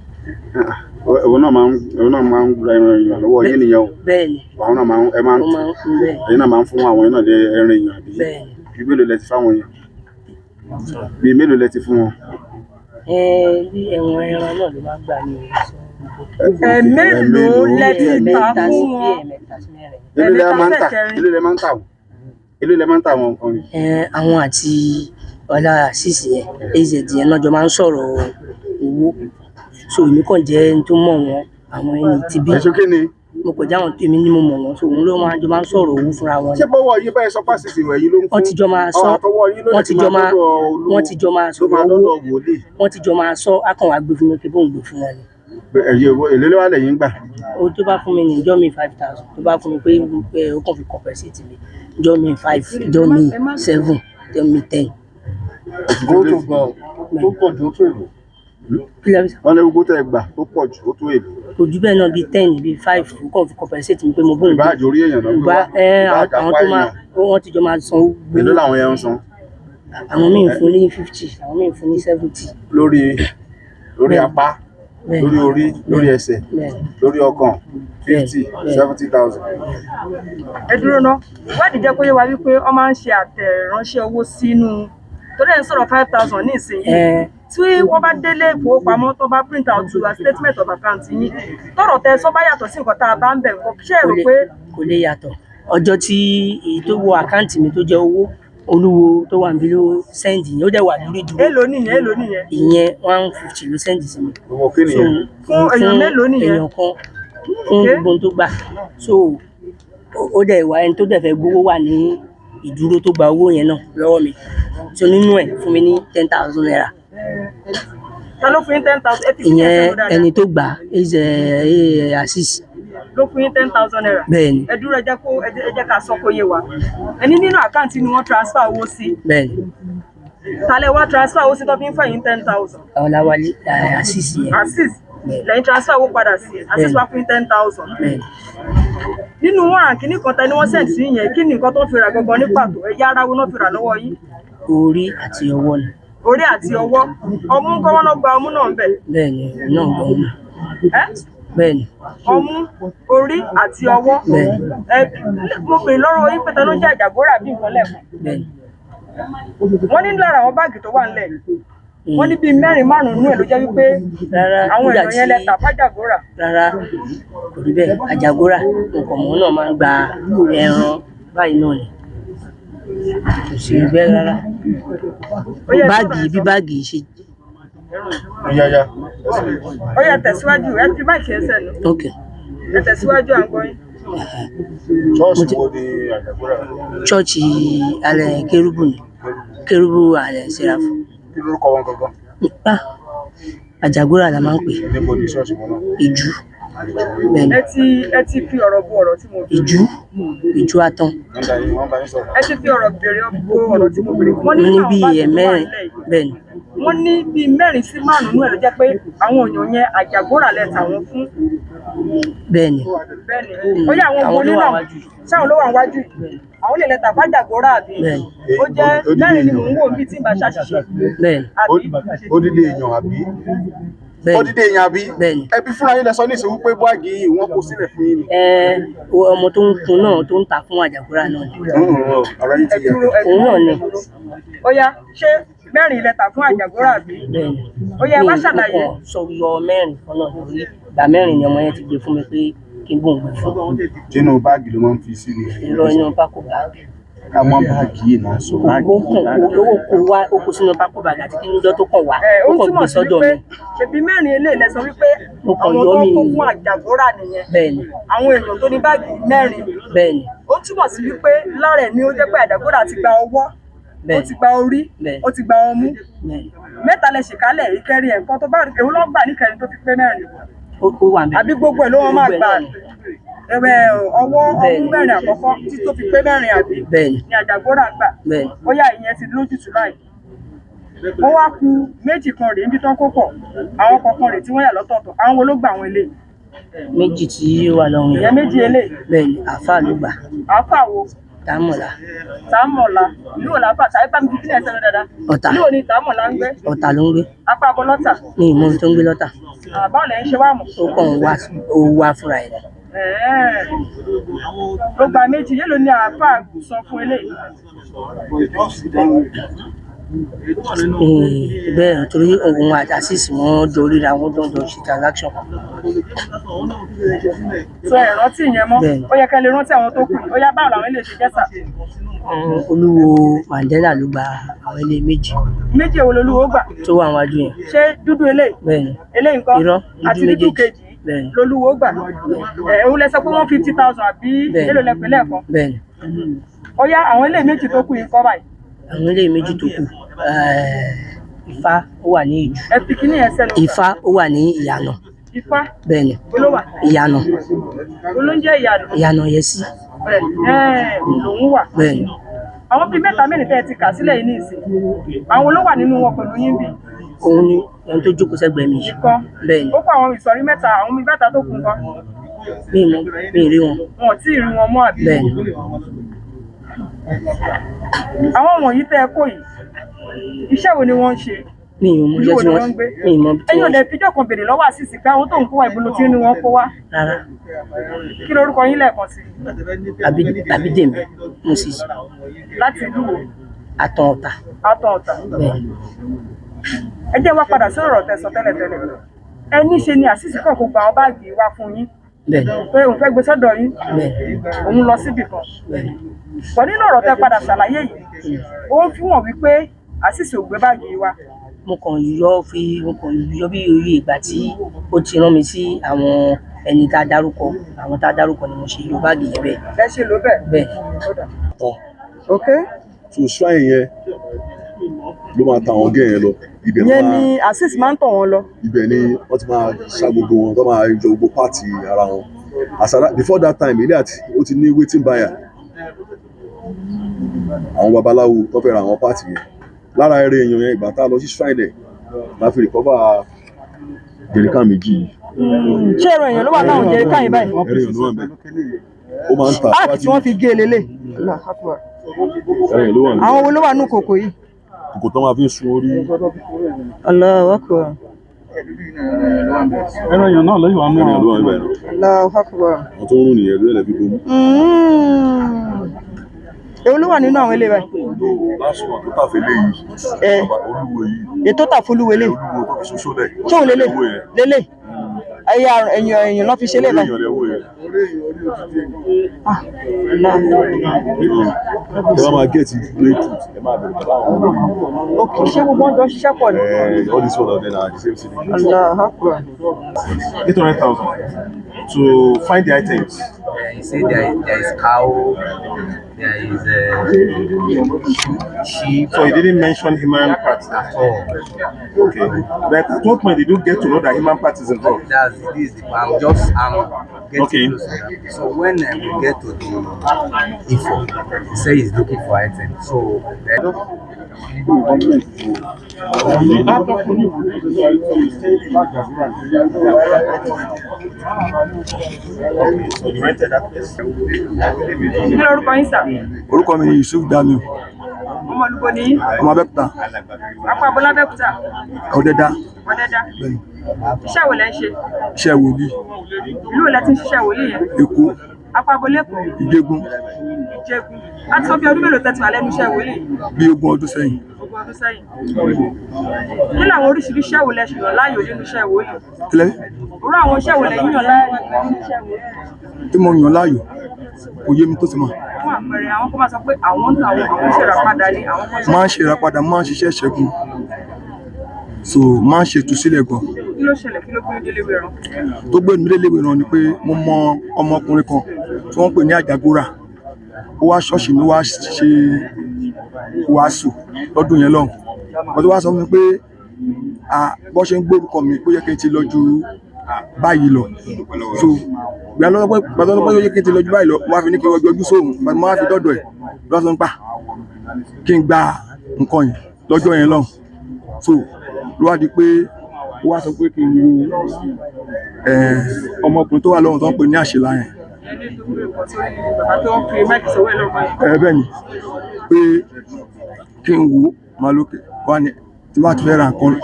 òun náà máa ń ra ẹran èèyàn lọ́wọ́ yín nìyẹn o. Bẹ́ẹ̀ni. àwọn náà máa ń ẹ máa ń Ó máa ń fún bẹ́ẹ̀. ẹ̀yin náà máa ń fún àwọn yẹn náà lé ẹran èèyàn àbí. Bẹ́ẹ̀ni. bí mélòó lẹ ti fáwọn yẹn bí mélòó lẹ ti fún wọn. bí ẹ̀wọ̀n ẹran náà ló máa ń gbà ní mélòó lẹ ti ta fún wọn. èló lẹ máa ń tà èló lẹ máa ń tà wọn èló lẹ máa ń tà wọn nǹkan yìí. àwọn àti ọlá àṣìṣe yẹn az yẹn náà jọ máa ń sọ̀rọ̀ owó so èmi kàn jẹ́ ẹni tó mọ̀ wọ́n àwọn ẹni tí bí ẹ̀sùn kí ni. mo kò jáwọn èmi ni mo mọ̀ wọ́n so òun ló máa jọ máa ń sọ̀rọ̀ owó fúnra wọn. ṣé bọ́wọ́ yín báyìí sọ pásítì rẹ̀ yìí ló ń fún. wọ́n ti jọ máa sọ wọ́n ti jọ máa sọ̀rọ̀ owó wọ́n ti jọ máa sọ akọ̀wé gbé fún mi pé bóun gbé fún wọn ni. èlé ló wà lẹ́yìn gbà. o tó bá fún mi ní ìjọ mi 5,000 tó bá fún mi pé ó kàn fi compensate mi ìjọ mi 5 ìjọ mi 7 ìjọ mi 10. ó tó gbà tó pọ̀ jù ó tó èlò. wọ́n lé gbogbo tẹ́ ẹ gbà tó pọ̀ jù ó tó èlò. kò jù bẹ́ẹ̀ náà bíi 10 bíi 5 ó kàn fi compensate mi pé mo bóun. ìbá àjò orí èèyàn náà gbé wá àwọn tó máa wọ́n ti jọ máa san owó. èló làwọn yẹn ń san. àwọn míì fún ní 50 àwọn míì fún ní 70. lórí apá lórí orí lórí ẹsẹ̀ lórí ọkàn 50-70,000. ẹ dúró ná ìwádìí jẹ́ kó yé wa wípé wọ́n máa ń ṣe àtẹ̀ránṣẹ́ owó sínú torí ẹ̀ ń sọ̀rọ̀ 5,000 ní ìsinyìí tí wọ́n bá délé ìfowópamọ́ tó bá print out statement of account yín tọ̀rọ̀ tẹ sọ bá yàtọ̀ sí nǹkan tá a bá ń bẹ̀ nǹkan ṣé ẹ rò pé. kò lè yàtọ̀ ọjọ́ tí èyí tó wọ àkáǹtì mi tó jẹ́ owó olúwo tó wà níbi ló sẹ́ndì yẹn ó dẹ̀ wà lórí ìdúró. èló nìyẹn. ìyẹn 150 ló sẹ́ndì sí mi. owó kí nìyẹn. fún èèyàn mélòó nìyẹn. èèyàn kan fún gbogbo tó gbà so ó dẹ̀ wá ẹni tó dẹ̀ fẹ́ gbowó wà ní ìdúró tó gba owó yẹn náà lọ́wọ́ mi so nínú ẹ̀ fún mi ní 10,000 naira. ta ló fún yín 10,000. ìyẹn ẹni tó gbà Azeez ló fún yín 10,000 naira. bẹ́ẹ̀ni. ẹ dúró ẹ jẹ́ ká sọ kó yé wa ẹni nínú àkáǹtì ni wọ́n transfer owó sí. bẹ́ẹ̀ni. talẹ̀ wá transfer owó sí tó fi ń fẹ̀yìn 10,000. Ọláwálé Azeez yẹn. Azeez lẹ́yìn transfer owó padà sí Azeez wá fún yín 10,000. bẹ́ẹ̀ni. nínú wọn àkíní kan tẹ ni wọ́n send sí yẹn kí ni nǹkan tó fi rà gangan ní pàtó ẹ̀yà ara wo náà fi rà lọ́wọ́ yín. orí àti ọwọ́ ni. orí àti ọwọ́ ọmú ń kọ́ wọ́n náà gba ọmú náà ń bẹ̀. bẹ́ẹ̀ni náà gbọ́ ọmú. bẹ́ẹ̀ni. ọmú orí àti ọwọ́. mo pè lọ́rọ̀ yín pé ta ló jẹ́ àjàgbóra bí nǹkan lẹ́ẹ̀kan. bẹ́ẹ̀ni. wọ́n ní lára àwọn báàgì tó wà nílẹ̀ wọ́n ní bíi 4-5 nínú ẹ̀ ló jẹ́ wípé àwọn èèyàn yẹn lẹ́tà fàjàgbóra. rárá kò rí bẹ́ẹ̀ àjàgbóra nǹkan mọ́ náà máa ń gba ẹran báyìí náà ni kò sí bẹ́ẹ̀ rárá báàgì bí báàgì ṣe. ó yá tẹ̀síwájú ẹ fi máìkì ẹsẹ̀ nù. ok. ẹ tẹ̀síwájú à ń gbọ́ yín. ṣọ́ọ̀ṣì wo ni àjàgbóra. ṣọ́ọ̀ṣì alẹ́ kérúbù ni kérúbù alẹ́ sẹ́ráfù. kí lórúkọ wọn gangan. àjàgbóra la máa ń pè. níbo ni ṣọ́ọ̀ṣì wọn náà. ìjú. bẹ́ẹ̀ni. ẹ ti fi ọ̀rọ̀ bu ọ̀rọ̀ tí mo bèrè. ìjú atán. ẹ ti fi ọ̀rọ̀ bèrè ọ̀rọ̀ tí mo bèrè. wọ́n ní bíi ẹ̀mẹ́rin bẹ́ẹ̀ni. wọ́n ní bíi 4 sí 5 nínú ẹ̀ ló jẹ́ pé àwọn èèyàn yẹn àjàgbóra lẹ́tà wọn fún. bẹ́ẹ̀ni. ó yẹ àwọn ọmọ onílà sáwọn ló wà wájú yìí àwọn lè lẹ́tà fàjàgbóra àbí ó jẹ́ 4 ni mò ń wò níbi tí n bá ṣàṣìṣe. bẹ́ẹ̀ni. odidi èèyàn àbí. odidi èèyàn àbí. bẹ́ẹ̀ni. ẹbí fúnra yín lẹ sọ ní ìsìn wípé báàgì yìí wọ́n kó sílẹ̀ fún yín ni. ọmọ tó ń kun náà tó ń tà fún àjàgbóra náà ni. ọ̀rọ̀ yìí ti yẹ. òun náà ni. ó yá ṣé 4 lẹ́tà fún àjàgbóra àbí. bẹ́ẹ̀ni. ó yẹ wá ṣàlàyé. sọ yọ 4 kan náà lórí ìgbà 4 ni ọmọ yẹn ti gbé fún mi pé kí n bóun gbé fún. nínú báàgì ló máa ń fi sí ni. irọ́ inú pákó báàgì. àwọn báàgì yìí náà sọ báàgì. ó kó sínú pákó báàgì àti kí níjọ́ tó kàn wá ó kàn gbé sọ́dọ̀ mi. ṣèbí 4 eléyìí lẹ sọ wípé àwọn tó kó fún àjàgbóra nìyẹn. bẹ́ẹ̀ni. àwọn èèyàn tó ní báàgì 4. bẹ́ẹ̀ni. ó túmọ̀ sí wípé lára ẹ̀ ni ó jẹ́ pé àjàgbóra ti gba ọwọ́ ó ti gba orí ó ti gba ọmú 3 lẹ ṣèkálẹ̀ ìkẹrin ẹ̀ nǹkan tó bá èwo ló gbà níkẹrin tó fi pé 4. ó wà mí. àbí gbogbo ẹ̀ ló wọ́n máa gbà ọwọ́ ọmú 4 àkọ́kọ́ tí tó fi pé 4 àbí ni àjàgbóra gbà. ó yá ìyẹn ti lójútùú báyìí. ó wá ku 2 kan rèé níbi tán kó pọ̀ àwọn kọ̀ọ̀kan rèé tí wọ́n yà lọ́tọ̀ọ̀tọ̀ àwọn wo ló gbà àwọn eléyìí. 2 tí ó wà lọ́rùn ìyẹn 2 eléyìí. bẹ́ẹ̀ni àáfàá ló gbà. àáfàá wo. Tàmọ̀lá. Tàmọ̀lá ìlú ò láfà tàbí bá mi fi kílẹ̀ sẹ́nu dáadáa. Ọ̀tà. ìlú ò ní Tàmọ̀lá ń gbé. Ọ̀tà ló ń gbé. apá abọ́ lọ́tà. ní ìmọ̀ tó ń gbé lọ́tà. báwo lẹ̀ ń ṣe wá mọ̀. ó kàn wá fúnra ẹ̀. Ló gba méjì yélò ní àáfàá sọ fún eléyìí. Bẹ́ẹ̀ torí òun àti Azeez wọ́n jọ ríra wọn jọ ṣe transaction. Sọ ẹ̀ rántí ìyẹn mọ́, ó yẹ kẹ́ lè rántí àwọn tó kù, ó yá báwo làwọn ilé ṣe jẹ́ sà. Olúwo Mandela ló gba àwọn ilé méjì. Méjì èwo lolúwo gbà? Tó wà wájú yẹn. Ṣé dúdú eléyìí? Bẹ́ẹ̀ni. Eléyìí nǹkan? Irọ́ Àti dúdú dúdú méjèèjì. kejì Bẹ́ẹ̀ni. lolúwo gbà. Òun lẹ sọ pé 150,000 àbí èlò lẹ́pẹ̀ lẹ́ẹ̀kan? Bẹ́ẹ̀ni. Ó yá àwọn ilé méjì tó kù yìí kọ́ báyìí. Àwọn ilé méjì tó kù Ifá ó wà ní Ìjú. Ẹ fi kíní yẹn sẹ́nu. Ifá ó wà ní Ìyànà. Ifá? Bẹ́ẹ̀ni. Olówà? Ìyànà. Olóúnjẹ Ìyànà? Ìyànà Yẹsí. Lòun wà. Bẹ́ẹ̀ni. Àwọn bíi mẹ́ta mẹ́rin tẹ́ ẹ ti kà sílẹ̀ yìí ní ìsìn. Àwọn ló wà nínú wọn pẹ̀lú yín bì. Òun ni ẹni tó jókòó sẹ́gbẹ̀ẹ́ mi. Nìkan. Bẹ́ẹ̀ni. Ó kọ àwọn ìsọ̀rí mẹ́ta, àwọn bíi mẹ́ta tó kù nǹkan. Mi ì rí wọn. Wọn ò tí ì rí wọn mọ́ àbí? Bẹ́ẹ̀ni. Àwọn wọ̀nyí tẹ́ ẹ kó yìí, iṣẹ́ wo ni wọ́n ń ṣe? Mi ì mọ iṣẹ́ tí wọ́n gbé. Mi ì mọ tí Ẹ̀yin ò wọ́n lè fijọ́ kan béèrè lọ́wọ́ Azeez pé àwọn tó ń kó wa ìbolo tí ní wọ́n kó wá. rárá. Kí lorúkọ yín lẹ́ẹ̀kan sí? Abídèmí Moses. Láti ìlú wo? Àtàn Ọ̀tà. Àtàn Ọ̀tà. Bẹ́ẹ̀ni. Ẹ jẹ́ wá padà sí ọ̀rọ̀ tẹ́ sọ tẹ́lẹ̀tẹ́lẹ̀. Ẹ ní ṣe ni Azeez kàn kó gba àwọn báàgì wá fún yín. Bẹ́ẹ̀ni. Pé òun fẹ́ gbé sọ́dọ̀ yín. Bẹ́ẹ̀ni. Òun lọ síbì kan. Bẹ́ẹ̀ni. Pọ̀ nínú ọ̀rọ̀ tẹ́ padà ṣàlàyé yìí, ó ń fi wọ̀n wípé Azeez ò gbé báàgì wá. Mo kàn yọ bí orí ìgbà tí ó ti rán mi sí àwọn ẹni tá a dárúkọ ni mo ṣe yọ báàgì yẹn bẹ́ẹ̀. Ẹ ṣe ló bẹ́ẹ̀. Bẹ́ẹ̀. Ok. So shrine yẹn ló máa ta àwọn gẹ́ yẹn lọ. Ìyẹn ni Azeez máa ń tàn wọ́n lọ. Ibẹ̀ ni wọ́n ti máa ṣá gbogbo wọn, tó máa jọ gbogbo pààtì ara wọn. Before that time, ilé àti ó ti ní waiting buyer. Àwọn babaláwo tó fẹ́ ra àwọn pààtì yẹn. Lára eré èèyàn yẹn ìgbà tá a lọ sí shrine ẹ̀ máa fi recover jẹ̀ríkà méjì. Ṣé ẹ̀rọ èèyàn ló wà láwọn jẹ̀ríkà yìí báyìí? Ẹ̀rọ èèyàn ló wà níbẹ̀. Ó máa ń ta. Áàkì tí wọ́n fi gé lélẹ̀. Ẹ̀rọ èèyàn ló wà níbẹ̀. Àwọn wo ló wà nínú kòkò yìí? Kòkò tó máa fi ń sun orí. Allahu Akbar. Ẹ̀rọ èèyàn náà lóyún wa mú Ẹ̀rọ èèyàn ló wà níbẹ̀ náà. Allahu Akbar. Àwọn tó ń rún nìyẹn ló yẹ lẹ́bi bomú. Èwo ló wà nínú àwọn ilé báyìí? Lásùwọ̀n tó tàfẹ́ léyìí. Olúwo yìí. Ètò tàfolúwe lé. Olúwo tó fi ṣoṣo lẹ̀. Ṣé òun lélẹ̀? Lélẹ̀. Ẹ̀yìn lọ́ fi ṣe lé báyìí. Ẹ bá máa gẹ̀ẹ́tì grapefruit, ẹ máa bẹ̀rẹ̀ pẹ̀lú àwọn olóyìn. Ok, ṣé gbogbo ọjọ́ ṣiṣẹ́ pọ̀ ní? All this one of them are the same thing. Allahu Akbar. 800,000 to find the items. You say there is cow, there is sheep. So he didn't mention human parts at all. Okay. But at what point did you get to know that human parts is involved? This is I'm getting Okay. close to that. So when we get to the info, he say he's looking for items. So So you rented that place? Kí lorúkọ yín sà? Orúkọ mi ni Yusuf Damiu, Ọmọ olúbo ni yín? ọmọ Abẹ́òkúta, Apá Abọ́lá Abẹ́òkúta? Ọ̀dẹ́dá, Ọ̀dẹ́dá? Iṣẹ́ wo lẹ ń ṣe? iṣẹ́ wòlíì, Ìlú wo lẹ ti ń ṣiṣẹ́ wòlíì yẹn? Èkó, Apá Abọ́lá Èkó? Ìjẹ̀gùn, Ìjẹ̀gùn. A ti sọ bí ọdún mélòó tẹ́ ti wà lẹ́nu iṣẹ́ wòlíì? bí 20 ọdún sẹ́yìn. Ogún ọdún sẹ́yìn. Kí làwọn oríṣiríṣi iṣẹ́ wo lẹ ṣe yàn láàyò nínú iṣẹ́ wòlíì? Kílẹ̀ Òrú àwọn iṣẹ́ wo lẹ yín yàn láàyò nínú iṣẹ́ wòlíì? tí mo yàn láàyò kò yé mi tó ti mọ̀. Fún àpẹẹrẹ, àwọn kan máa sọ pé àwọn ń ta àwọn ìṣèrápadà ni àwọn kan ṣe. Máa ń ṣe ìràpadà, máa ń ṣiṣẹ́ ìṣẹ́gun, so máa ń ṣe ìtúsílẹ̀ gan. Kí ló ṣẹlẹ̀? Kí ló gbé délé wẹ̀rọ? Tó gbé mi léléwé ràn ni pé mo mọ ọmọkùnrin kan tí wọ́n ń pè ní Àjàgórà. Ó wá ṣọ́ọ̀ṣì mi wá ṣe wàásù lọ́dún yẹn lọ́hùn. Wọ́n tó wá sọ fún mi pé bọ́ ṣe ń gbórúkọ mi pé ó yẹ kí n ti lọ ju báyìí lọ. So gbàtọ́ lọ́pọ̀ yẹ kí n ti lọ ju báyìí lọ, wọ́n á fi ní kí n yọjú sóhun, gbàtọ́ mo wá fi dọ́dọ̀ ẹ̀ lọ́sọ̀ ń gbà kí n gba nǹkan yìí lọ́jọ́ yẹn lọ́hùn. So ló wá di pé ó wá sọ pé kí n wo ọmọkùnrin tó wà lọ́hùn tó ń pè ní Àṣìlá yẹn. Bẹ́ẹ̀ ni pé kí n wo máa lókè wá ní tí wọ́n ti fẹ́ ra nǹkan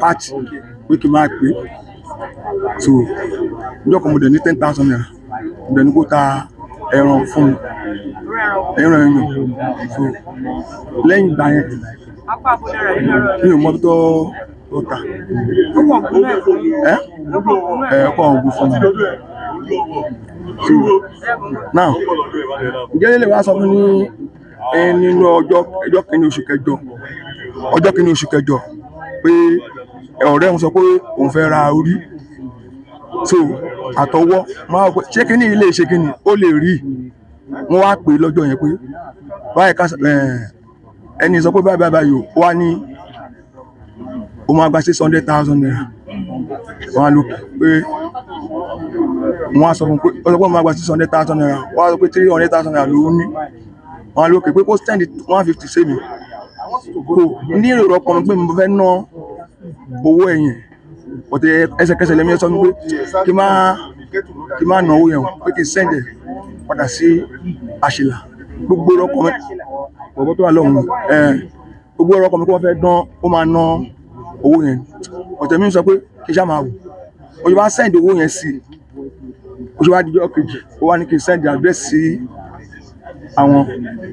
pàtì pé kí n máa pè so ọjọ́ kan mo dẹ̀ ní 10,000 naira mo dẹ̀ ní kó ta ẹran fún mi ẹran ẹ̀yàn so lẹ́yìn ìgbà yẹn mi ò mọ bí tó ta ọkọ̀ ògùn fún mi so now ǹjẹ́ lè wá sọ fún ní nínú ọjọ́ kìíní oṣù kẹjọ pé ọ̀rẹ́ òun sọ pé òun fẹ́ ra orí so àtọwọ́ máa wọ pé ṣé kíní ilé ṣe kíní ó lè rí wọ́n wá pè lọ́jọ́ yẹn pé báyìí ká ẹni sọ pé báyìí ó wá ní ó máa gba 600,000 naira wọ́n á lò pé wọ́n á sọ fún pé ó sọ pé ó máa gba 600,000 naira wọ́n á sọ pé 300,000 naira ló ní wọ́n á lò pé kó send 150 sí mi kò ní èrò ọkùnrin pé mo fẹ́ ná owó ẹ̀yìn ọ̀tẹ̀ ẹsẹ̀kẹsẹ̀ lẹ́mí sọ pé kí má ná owó yẹn pé kí n send ẹ̀ padà sí àṣìlá gbogbo ọkùnrin ọ̀bọ̀ tó wà lọ́hùn gbogbo ọkùnrin kí wọ́n fẹ́ dán ó máa ná owó yẹn ọ̀tẹ̀ mi sọ pé kí n ṣá máa wò ó ṣe bá send owó yẹn sí ó ṣe bá dijọ́ kejì ó wá ní kí n send address sí àwọn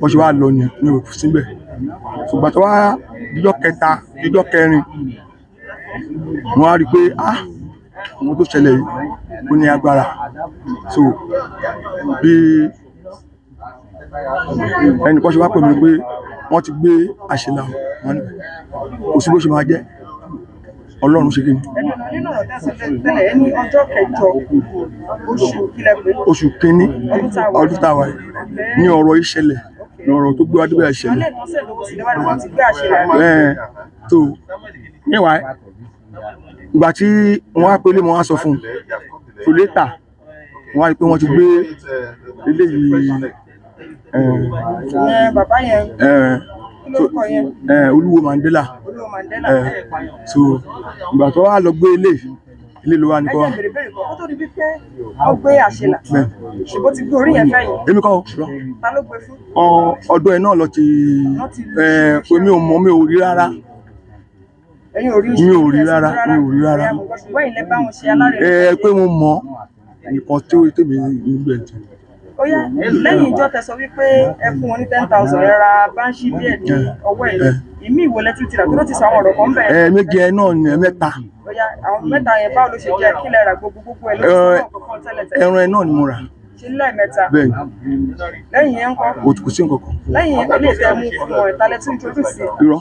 bó ṣe wá lọ ní ò síbẹ̀ ṣùgbọ́n tó wá dijọ́ kẹta dijọ́ kẹrin wọ́n á rí i pé ohun tó ṣẹlẹ̀ yìí ó ní agbára so bí ẹnì kan ṣe wá pè mí pé wọ́n ti gbé àṣìlá wọn ní kò sí bó ṣe máa jẹ́ Ọlọ́run ṣe kí ni. nínú ọ̀rọ̀ tẹ́sán tẹ́lẹ̀ ẹni ọjọ́ kẹjọ oṣù kílẹ̀ pé. oṣù kínní ọdún táwa ní ọ̀rọ̀ ìṣẹ̀lẹ̀ ní ọ̀rọ̀ tó gbé wá débẹ̀ ìṣẹ̀lẹ̀. tó níwá ìgbà tí wọ́n á pélé wọ́n á sọ fún un tó létà wọ́n á rí pé wọ́n ti gbé eléyìí bàbá yẹn Olúwo Mandela so ìgbà tó wá lọ gbé ilé ló wá ní kọ́ wa. ó tó di wípé wọ́n gbé àṣelà ṣùgbọ́n ti gbé orí yẹn fẹ́yìn. èmi kọ́ ta ló gbé fún. ọ̀dọ̀ ẹ̀ náà lọ ti pé mi ò mọ̀ mi ò rí rárá. mi ò rí rárá. ṣùgbọ́n ilẹ̀ bá wọn ṣe alárẹ̀. pé mo mọ̀ nǹkan tí ó tèmi níbẹ̀ tí. ó yá lẹ́yìn ìjọ tẹ́ sọ wípé ẹ fún wọn ní 10,000 rẹ́ra báńṣí díẹ̀ ní ọwọ́ ẹ̀ ìmí ìwọlẹ̀ tún tìrà tó ló ti sọ àwọn ọ̀rọ̀ kan bẹ́ẹ̀. méjì ẹ náà ní mẹ́ta. ó yá àwọn mẹ́ta yẹn báwo ló ṣe jẹ́ kí lẹ ra gbogbo ẹ lóṣù kọ̀ọ̀kan tẹ́lẹ̀. ẹran ẹ náà ni mo rà. ṣe lẹ́ẹ̀mẹ́ta. bẹ́ẹ̀ni. lẹ́yìn yẹn ń kọ́. kò sí nǹkan kan. lẹ́yìn ilé ìtẹ́ mú fún ọ ìtàlẹ́ tún introduce. irọ́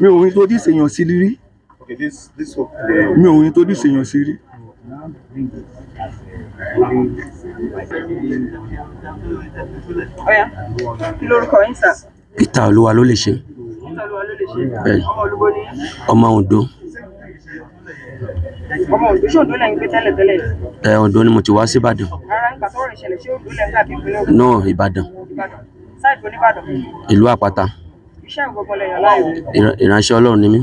mi ò introduce èèyàn sí rí. mi ò introduce èèyàn sí rí. Ọ̀yá, kí lorúkọ yín sà? Peter Olúwa ló lè ṣe. Ọmọ olúbo ni? Ọmọ Oǹdó. Ọmọ Oǹdó ṣé Oǹdó lẹ́yìn gbé tẹ́lẹ̀? Oǹdó ni mo ti wá sí Ìbàdàn. Ara ń gbà tọ́rọ̀ ìṣẹ̀lẹ̀ ṣé Oǹdó lẹ́yìn tàbí ìpínlẹ̀ Ògùn? No, Ìbàdàn. Sáìdì oníbàdàn? Ìlú Àpáta. Iṣẹ́ ìgbọ̀gbọ̀ lẹ́yìn láàyò? Ìránṣẹ́ Ọlọ́run ni mí.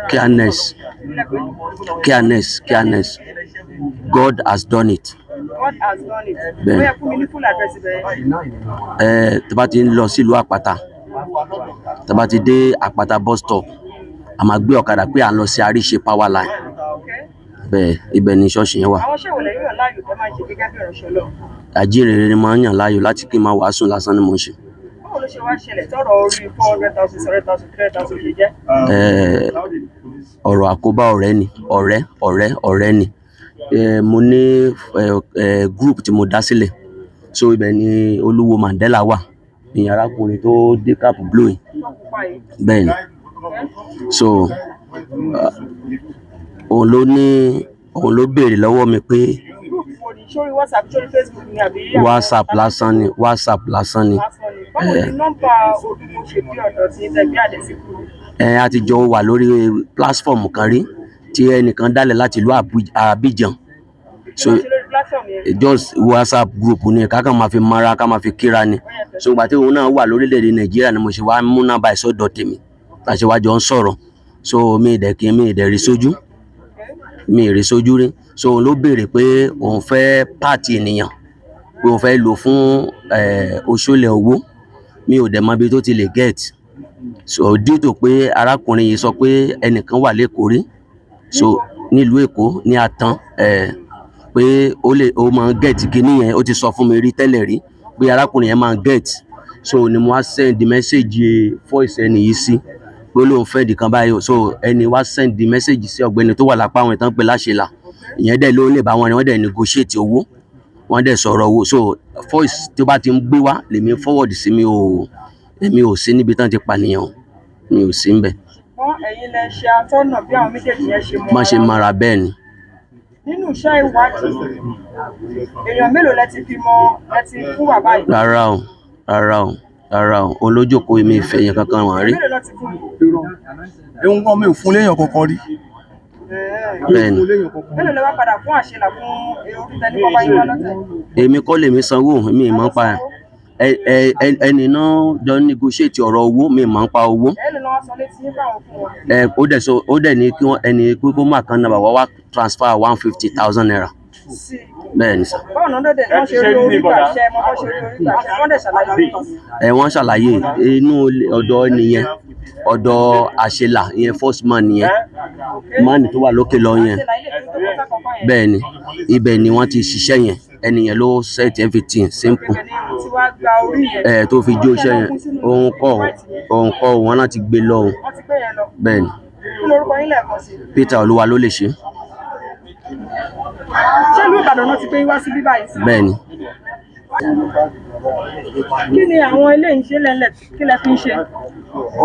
Careness. God has done it. God has done it. Ó yẹ fún mi ní full address bẹ́ẹ̀. Tí bá ti ń lọ sílùú Àpáta, tí bá ti dé Àpáta bus stop, a máa gbé ọ̀kadà pé à ń lọ sí Àríṣe power line. Bẹ́ẹ̀ ibẹ̀ ni ṣọ́ọ̀ṣì yẹn wà. Àwọn ṣé wò lẹ́yìn yàn láàyò tẹ́ máa ń ṣe gẹ́gẹ́ bí ìránṣẹ́ Ọlọ́run? Àjíǹrere ni máa ń yàn láàyò láti kí n máa wàásù lásán ni mo ń ṣe. Báwo ló ṣe wá ṣẹlẹ̀ tọ́rọ̀ orí 400,000, 700,000, 300,000 ṣe jẹ́? Ọ̀rọ̀ àkóbá ọ̀rẹ́ ni. Mo ní group tí mo dá sílẹ̀, so ibẹ̀ ni Olúwo Mandela wà, ní arákùnrin tó dé cap blue yìí. Bẹ́ẹ̀ ni, so òun ló béèrè lọ́wọ́ mi pé WhatsApp lásán ni. Báwo ni nọ́mbà Olúwo ṣe bí ọ̀dọ̀ tí tẹ̀gbé àdẹ́síkú? A ti jọ wà lórí platform kan rí tí ẹnìkan dálẹ̀ láti ìlú Abidjan, so just WhatsApp group ni ká kàn máa fi mara ká máa fi kíra ni, so ìgbà tí òun náà wà lórílẹ̀‐èdè Nàìjíríà ni mo ṣe wá mú nọ́mbà ìsọdọ̀ tèmi láti wá jọ ń sọ̀rọ̀, so mi ìdẹ̀ rí sójú rí, so òun ló béèrè pé òun fẹ́ pààtì ènìyàn pé òun fẹ́ lò fún òṣòlẹ̀ owó, mi ò dẹ̀ mọ ibi tó ti lè get, so due to pé arákùnrin yìí sọ pé ẹnìkan wà lẹ́kọ̀ọ́ rí so nílùú Èkó ní Àtàn pé ó máa ń get kinní yẹn ó ti sọ fún mi rí tẹ́lẹ̀ rí pé arákùnrin yẹn máa ń get so ni mo wá send message voice ẹni yìí sí pé ó lóun fẹ́ di kan báyìí so ẹni wá send message sí ọ̀gbẹ́ni tó wà lápá àwọn ìtàn pé láṣẹlà ìyẹn dẹ̀ ló lè bá wọn ni wọ́n dẹ̀ negotiate owó wọ́n dẹ̀ sọ̀rọ̀ owó so voice tó bá ti ń gbé wá lèmi forward sí èmi ò sí níbi tán ti pànìyàn mi ò sí ńbẹ̀. Wọ́n ẹ̀yin lẹ ṣe atọ́nà bí àwọn méjèèjì yẹn ṣe mọ má ṣe mara bẹ́ẹ̀ ni. Nínú iṣẹ́ ìwádìí èèyàn mélòó lẹ ti fi mọ ẹ ti fún bàbá yìí. rárá o olójókòó mi ìfẹ́ yẹn kankan wọ́n rí. Mélòó lọ ti fún ewu kan mi ò fún léèyàn kankan rí. bẹ́ẹ̀ni mélòó lẹ wá padà fún àṣelà fún orí tẹni bàbá yín wá lọ́tẹ̀. èmi kọ́ lèmi sanwó mi ì mọ̀ pa ẹni náà jọ negotiate ọ̀rọ̀ owó mi ì mọ̀ pa owó. ẹni náà sọ létí yín fáwọn fún wọn. ó dẹ̀ ní kí wọ́n ẹni pé kó má kan náà bàbá wa transfer 150,000 naira. bẹ́ẹ̀ ni sà. báwo náà dẹ̀ wọ́n ṣe rí orí gbà ṣe mọ́ bọ́ ṣe rí orí gbà ṣe wọ́n dẹ̀ ṣàlàyé. wọ́n ṣàlàyé inú ọ̀dọ̀ nìyẹn ọ̀dọ̀ àṣelà ìyẹn first man yẹn man tó wà lókè lọ yẹn bẹ́ẹ̀ ni ibẹ̀ ni wọ́n ti ṣiṣẹ́ yẹn ẹnìyẹn ló set everything simple tó fi jó iṣẹ́ yẹn òun kọ́ wọn láti gbé lọ òun bẹ́ẹ̀ ni Peter Olúwa ló lè ṣe. ṣé ìlú Ìbàdàn náà ti pé wá sí bíbá yìí. bẹ́ẹ̀ ni. kí ni àwọn eléyìí ṣe lẹ́lẹ̀ kí lẹ fi ń ṣe.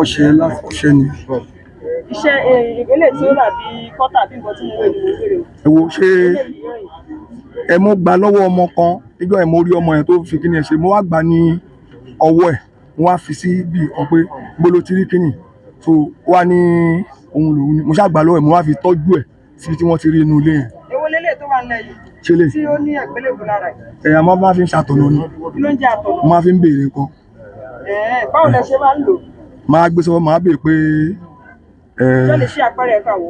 ọṣẹ láti ọṣẹ ni. iṣẹ́ ìgbélé tí ó rà bí kọ́tà bí nǹkan tí mo wé ní ìbéèrè. ẹ wo ṣé ẹ mú gbà lọ́wọ́ ọmọ kan níjọ́ ẹ mo rí ọmọ yẹn tó fi kíni ẹ ṣe mo wá gbà ní ọwọ́ ẹ̀ mo wá fi sí bí ọpẹ bó ló ti rí kíni so wá ní ohun lòun ni mo ṣáà gbà lọ́wọ́ ẹ̀ mo wá fi tọ́jú ẹ̀ síbi tí wọ́n ti rí inú ilé yẹn. èwo lélẹ̀ tó wà nílẹ̀ yìí. ṣe lè tí ó ní àgbélébù lára ẹ̀. ẹ̀yà máa fi ń ṣàtọ̀nà ni. kí ló ń jẹ́ àtọ̀nà. máa fi ń béèrè nǹkan. báwo lẹ ṣe máa ń lò. máa gbé sọ́wọ́ máa béèrè pé. ṣé lè ṣe àpẹẹrẹ ẹ̀ka wò.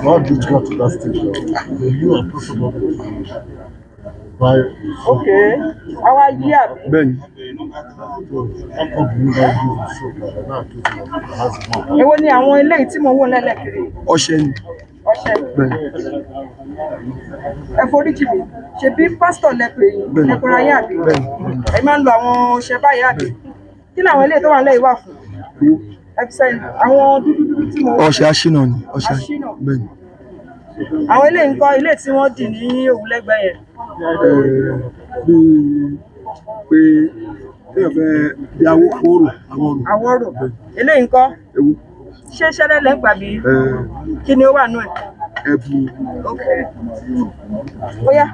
Not this got to that stage. You are possible. Okay. Àwa yí àbí. Bẹ́ẹ̀ni. Èwo ni àwọn eléyìí tí mo wò lẹ́lẹ́kiri? Ọṣẹ ni. Ọṣẹ. Bẹ́ẹ̀ni. Ẹ foríjì mi, ṣebí pásítọ̀ lẹ́pẹ̀ yìí, lẹ́pẹ̀rẹ̀ ayé àbí? Bẹ́ẹ̀ni. Ẹ máa ń lo àwọn ọṣẹ báyìí àbí? Kí ni àwọn eléyìí tó wà lẹ́yìn wà fún? Àwọn dúdú tí mo wò. Ọṣẹ aṣínà ni. Ọṣẹ aṣínà. Bẹ́ẹ̀ni. Àwọn eléyìí ńkọ́ ilé tí wọ́n dì ní òwúlẹ́gbẹ́ yẹn. Pé téèyàn fẹ́ bí àwòrò. Eléyìí ńkọ́. Ṣé ṣẹlẹ̀ lẹ́ ń gbàgbé? Kí ni ó wà nù ẹ̀? Ẹ̀bù. Ó yá,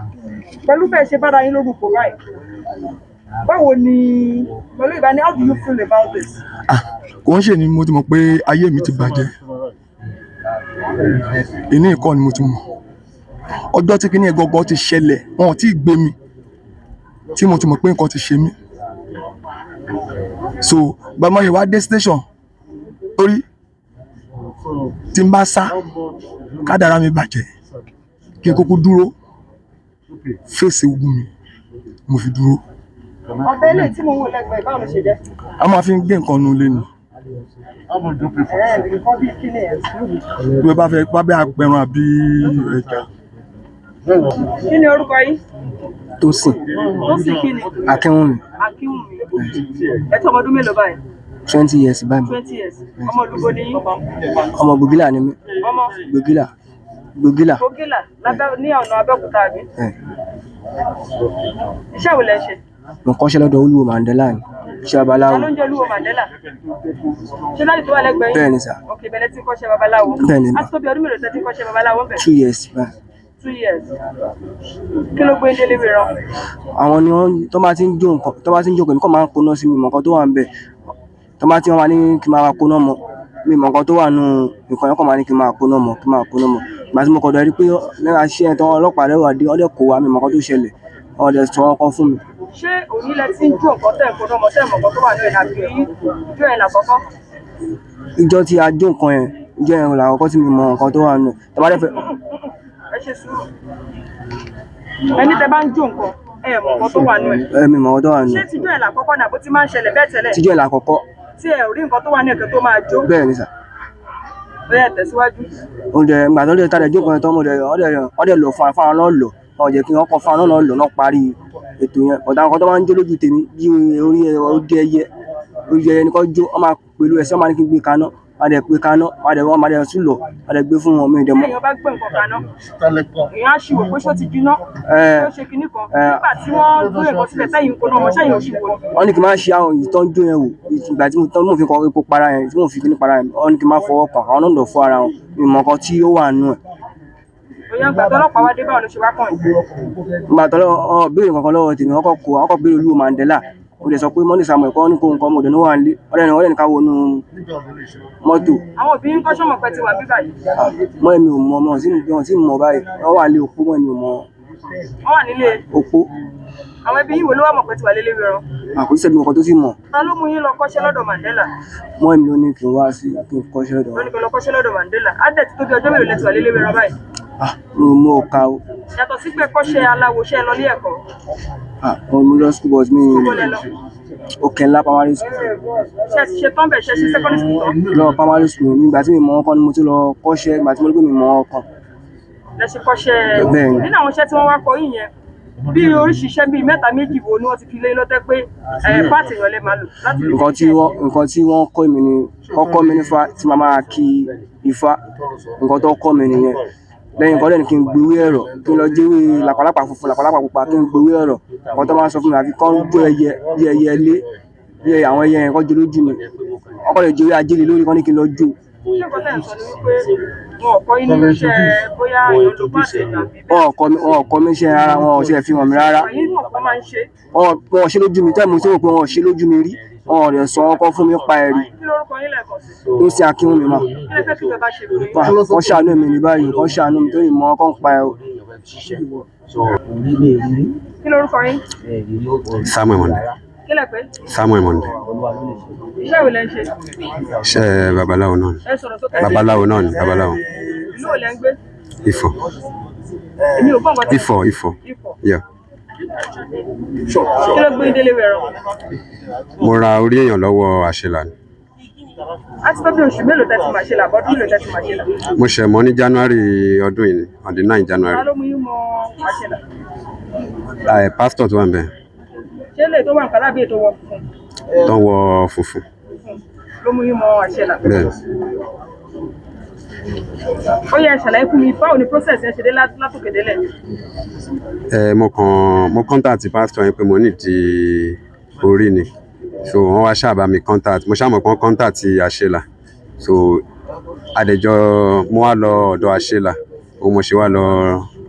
pẹ̀lú bẹ́ẹ̀ ṣe bára yín lórúkọ báyìí. Báwo ni pẹ̀lú ìbáni how do you feel about this? Kò ń ṣe ni mo ti mọ̀ pé ayé mi ti bàjẹ́. Ìní ìkọ́ ni mo ti mọ̀. Ọjọ́ tí kíní ẹ̀gọ́gọ́ ti ṣẹlẹ̀ wọn ò tí ì gbé mi tí mo ti mọ̀ pé nǹkan ti ṣe mí. So gbàmọ́ yẹn wá dé station torí tí n bá sá kádàrá mi bàjẹ́ kí n kúkú dúró fèsì ogun mi mo fi dúró. Ọbẹ̀ ilé tí mo wò lẹ́gbẹ̀ẹ́ báwo ló ṣe jẹ́? A máa fi ń gé nǹkan nu ilé ni. Nǹkan bí kíni ẹ̀. Bí ẹ bá fẹ́ pa bí apẹran àbí ẹja. Kí ni orúkọ yín? Tósìn. Tósìn kí ni? Akínwùmí. Akínwùmí. Ẹ tó ọmọ ọdún mélòó báyìí? 20 years báyìí. 20 years. Ọmọ olúbo ni yín? Ọmọ Gbògìlà ni mí. Ọmọ? Gbògìlà. Gbògìlà ní ọ̀nà Abẹ́òkúta àbí? Iṣẹ́ wo lẹ ṣe? Mo kọ́ṣẹ́ lọ́dọ̀ Olúwo Mandela ni. Iṣẹ́ babaláwo. Ta ló ń jẹ́ Olúwo Mandela? Ṣé láti tó wà lẹ́gbẹ̀ẹ́ yín? Bẹ́ẹ̀ni sà. Ok, bẹ̀rẹ̀ tí ń kọ́ṣẹ́ babaláwo. Bẹ́ẹ̀ni. A ti tó bí ọdún mélòó tẹ́ tí ń kọ́ṣẹ́ babaláwo bẹ̀? 2 years báyìí. 2 years. Kí ló gbé délé mi rán? Àwọn ni wọ́n tó bá ti ń jó nǹkan tó bá ti ń jó nǹkan máa ń koná sí mi mọ̀ nǹkan tó wà ń bẹ̀. Tó bá ti wọ́n máa ní kí n máa koná mọ́ mi mọ̀ nǹkan tó wà nù nǹkan yẹn kàn máa ní kí n máa koná mọ́ kí n máa koná mọ́. Ìgbà tí mo kọ̀ dọ̀ rí pé lẹ́yìn aṣẹ́ ẹ̀ tán ọlọ́pàá rẹ̀ wà dé ọdẹ kò wá mi mọ̀ nǹkan tó ṣẹlẹ̀ ọdẹ sọ ọkọ fún mi. Ṣé òní lẹ ti ń jó nǹkan tẹ̀ ń koná mọ́ tẹ̀ mọ̀ nǹkan tó wà nù ẹ̀ nàbí ijó ẹ̀ làkọ́kọ́? Ìjọ tí a jó nǹkan yẹn ìjọ yẹn làkọ́kọ́ tí mi mọ̀ nǹkan tó wà nù ẹ̀. Tọ́ bá dẹ́ fẹ́. Ẹ ṣe sùúrù. Ẹni tẹ bá ń jó nǹkan ẹ mọ̀ nǹkan tó wà nù ẹ̀. Mi mọ̀ nǹkan tó wà nù ẹ̀. Ṣé tíjọ́ ẹ̀ làkọ́kọ́ ni àbó ti máa ń ṣẹlẹ̀ bẹ́ẹ̀ tẹ́lẹ̀? Tíjọ́ ẹ̀ làkọ́kọ́. tí ẹ ò rí nǹkan tó wà ní ẹ̀kẹ́ tó máa jó. bẹ́ẹ̀ ni sà. Bóyá tẹ̀síwájú. oúnjẹ ìgbà tó lè tàdé jókòó yẹn tó ọdẹ lọ fún àwọn náà lọ wọn jẹ́ kí wọ́n kọ́ fún àwọn náà lọ náà parí ètò yẹn ọ̀dà nǹkan tó máa ń jó lójú tèmi bí orí ẹyẹ nìkan jó wọ́n máa pẹ̀lú ẹsẹ̀ wọ́n máa ní kí n gbé kaná máa dẹ̀ pé kaná máa dẹ̀ sùn lọ máa dẹ̀ gbé fún wọn mi ìdẹ̀mọ́. Èèyàn bá gbé nǹkan kaná èèyàn á ṣìwò pé ṣó ti jiná ṣó ṣe kinní kan nígbà tí wọ́n gbé nǹkan sílẹ̀ sẹ́yìn kó náà ọmọ sẹ́yìn òṣìwò ni. wọ́n ní kí n máa ṣe àwọn èyí tó ń jó yẹn wò ìgbà tí mo fi kọ epo para yẹn tí mo fi kíní para yẹn wọ́n ní kí n máa fọwọ́ kàn àwọn náà lọ fọ́ ara wọn ìmọ̀ kan tí ó wà nù ẹ̀. Bóyá ìgbà tó ọlọ́pàá wá dé báwo ló ṣe wá kàn yín. ìgbà tó béèrè kankan lọ́wọ́ tèmi wọ́n kọ́ béèrè Olúwo Mandela ó lè sọ pé Monday Samuel kọ́ ní kó nǹkan ọmọdé ní wà ń lé ọ̀rẹ́ ní ká wọnú mọ́tò. Àwọn òbí ń kọ́ sọ́mọ̀ pẹ́ ti wà bí báyìí. mọ́ ẹ̀mí ò mọ ọmọ sí mọ̀ báyìí wọ́n wà lé opó mọ́ ẹ̀mí ò mọ. Wọ́n wà nílé opó. Àwọn ẹbí yìí wo ló wà mọ̀ pé ti wà lélẹ́ wẹ̀rọ. àkóso sẹ́bi nǹkan tó sì mọ̀. Ta ló mú yín lọ kọ́ṣẹ́ lọ́dọ̀ Mandela? mọ́ ẹ̀mí ló ní kí n wá sí kí n kọ́ṣẹ́ lọ́dọ̀. Ó ní kí n lọ kọ́ṣẹ́ lọ́dọ̀ Mandela. Á dẹ̀ ti tó bí ọjọ́ mélòó lẹ ti wà lélẹ́ wẹ̀rọ báyìí. mo ò ka o. Yàtọ̀ sí pé kọ́ṣẹ́ aláwo ṣẹ́ lọ ní ẹ̀kọ́. mo lọ school bus mi Òkèńlá primary school. Ṣé ti ṣe tán bẹ̀ ṣe sí secondary school tán? lọ primary school nígbà tí mi mọ̀ ọkàn ni mo ti lọ kọ́ṣẹ́ ìgbà tí mo rí pé mi mọ̀ ọkàn. Lẹ ṣe kọ́ṣẹ́ Bẹ́ẹ̀ni. nínú àwọn iṣẹ́ tí wọ́n wá kọ yìí yẹn bí oríṣi iṣẹ́ bíi mẹ́ta méjì wo ni wọ́n ti fi lé lọ́tẹ́ pé páàtì ìrọ̀lẹ́ máa lò láti lè nǹkan tí wọ́n kọ́ mi ni kọ́kọ́ mi nífa tí màá máa kí ifá nǹkan tó kọ́ mi nìyẹn lẹ́yìn nǹkan lẹ́nu kí n gbowó ẹ̀rọ kí n lọ jẹ́wé làpàlàpà funfun làpàlàpà pupa kí n gbowó ẹ̀rọ nǹkan tó máa ń sọ fún mi àfi kọ́ ń gbó ẹyẹ bí ẹyẹ lé bí àwọn ẹyẹ yẹn kọ́ jẹ lójú mi ọkọ̀ lè jẹ́wé ajélé lórí kan ní kí n lọ jó. ṣé nǹkan tẹ̀ ń sọ ni wípé wọn ò kọ́ inú iṣẹ́ bóyá ìyọ̀dún páàtì tàbí wọn ò kọ́ mi iṣẹ́ rárá wọn ò ṣe fi hàn mi rárá ẹ̀yin mọ̀ pé máa ń ṣe. wọn ò ṣe lójú mi tẹ́ẹ̀mù tí mo pé wọn ò ṣe lójú mi rí wọn ò rẹ̀ sọ ọkọ̀ fún mi pa ẹ̀rí Kí lórúkọ yín lẹ́ẹ̀kan sí? tó ṣe akínwó mi mà. Kí lẹ fẹ́ kí ìjọba ṣe fún yín? wọ́n ṣàánú mi ní báyìí wọ́n ṣàánú mi tó yìí mọ ọkọ̀ ń pa ẹ̀ o. Kí lórúkọ yín? Samuel Monday. Kí lẹ pé? Samuel Monday. Iṣẹ́ wo lẹ ń ṣe? Iṣẹ́ babaláwo náà ni. Ẹ sọ̀rọ̀ sókè. Babaláwo náà ni babaláwo. Ìlú wo lẹ ń gbé? Ifọ̀. Èmi ò gbọ́ nǹkan tí. Ifọ̀. Ifọ̀. Yeah. Kí ló gbé délé wẹ̀rọ? Mo ra orí èèyàn lọ́wọ́ àṣelà ni. A ti tó bí oṣù mélòó tẹ́ ti máa ṣe là bọ́dún mélòó tẹ́ ti máa ṣe là? Mo ṣẹ̀ mọ́ ní January ọdún yìí ni on the 9 January. Ta ló mú yín mọ àṣelà? Pastor tó wà ń bẹ̀ Ṣé lè tó wà nǹkan lábẹ́ ètò wọ funfun? tó wọ funfun. Ló mú yín mọ àṣelà? Bẹ́ẹ̀ Ó yẹ ṣàlàyé fún mi báwo ni process yẹn ṣe dé látòkè délẹ̀? mo contact pastor yẹn pé mo nídìí orí ni so wọ́n wá ṣàbá mi contact mo ṣàmọ̀ pé contact àṣelà so mo wá lọ ọ̀dọ̀ àṣelà mo ṣe wá lọ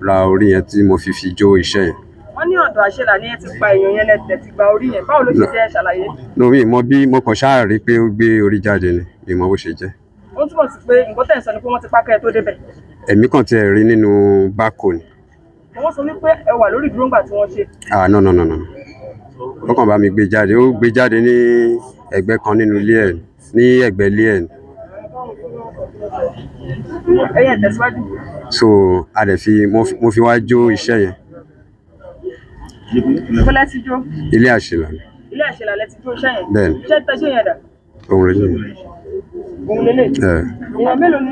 ra orí yẹn tí mo fi jó iṣẹ́ yẹn. Wọ́n ní ọ̀dọ̀ àṣelà ni ẹ ti pa èèyàn yẹn lẹ́tẹ̀ ti gba orí yẹn báwo ló ṣe jẹ́ ṣàlàyé? lórí mo kàn ṣáà rí pé ó gbé orí jáde ni ìmọ̀ bó ṣe jẹ́. Ó túmọ̀ sí pé nǹkan tẹ̀ ń sọ ni pé wọ́n ti pa kẹ́ ẹ tó débẹ̀. Èmi kàn tiẹ̀ rí nínú bákò ni. Wọ́n sọ wípé ẹ wà lórí ìdúró ńgbà tí wọ́n ṣe. No. Ó kàn bá mi gbé jáde ó gbé jáde ní ẹ̀gbẹ́ kan nínú ilé ẹ̀ ní ẹ̀gbẹ́ ilé ẹ̀. Ẹyẹ tẹ̀síwájú. So a dẹ̀ mo fi wá jó iṣẹ́ yẹn. Ìfọlẹ́ ti jó. Ilé àṣelà ni. Ilé àṣelà lẹ ti jó iṣẹ́ yẹn. Bẹ́ẹ̀ni. Iṣẹ́ tẹ́jú yẹn dà. Òun rẹ̀ yìí. Òun lélẹ̀. Èèyàn mélòó ni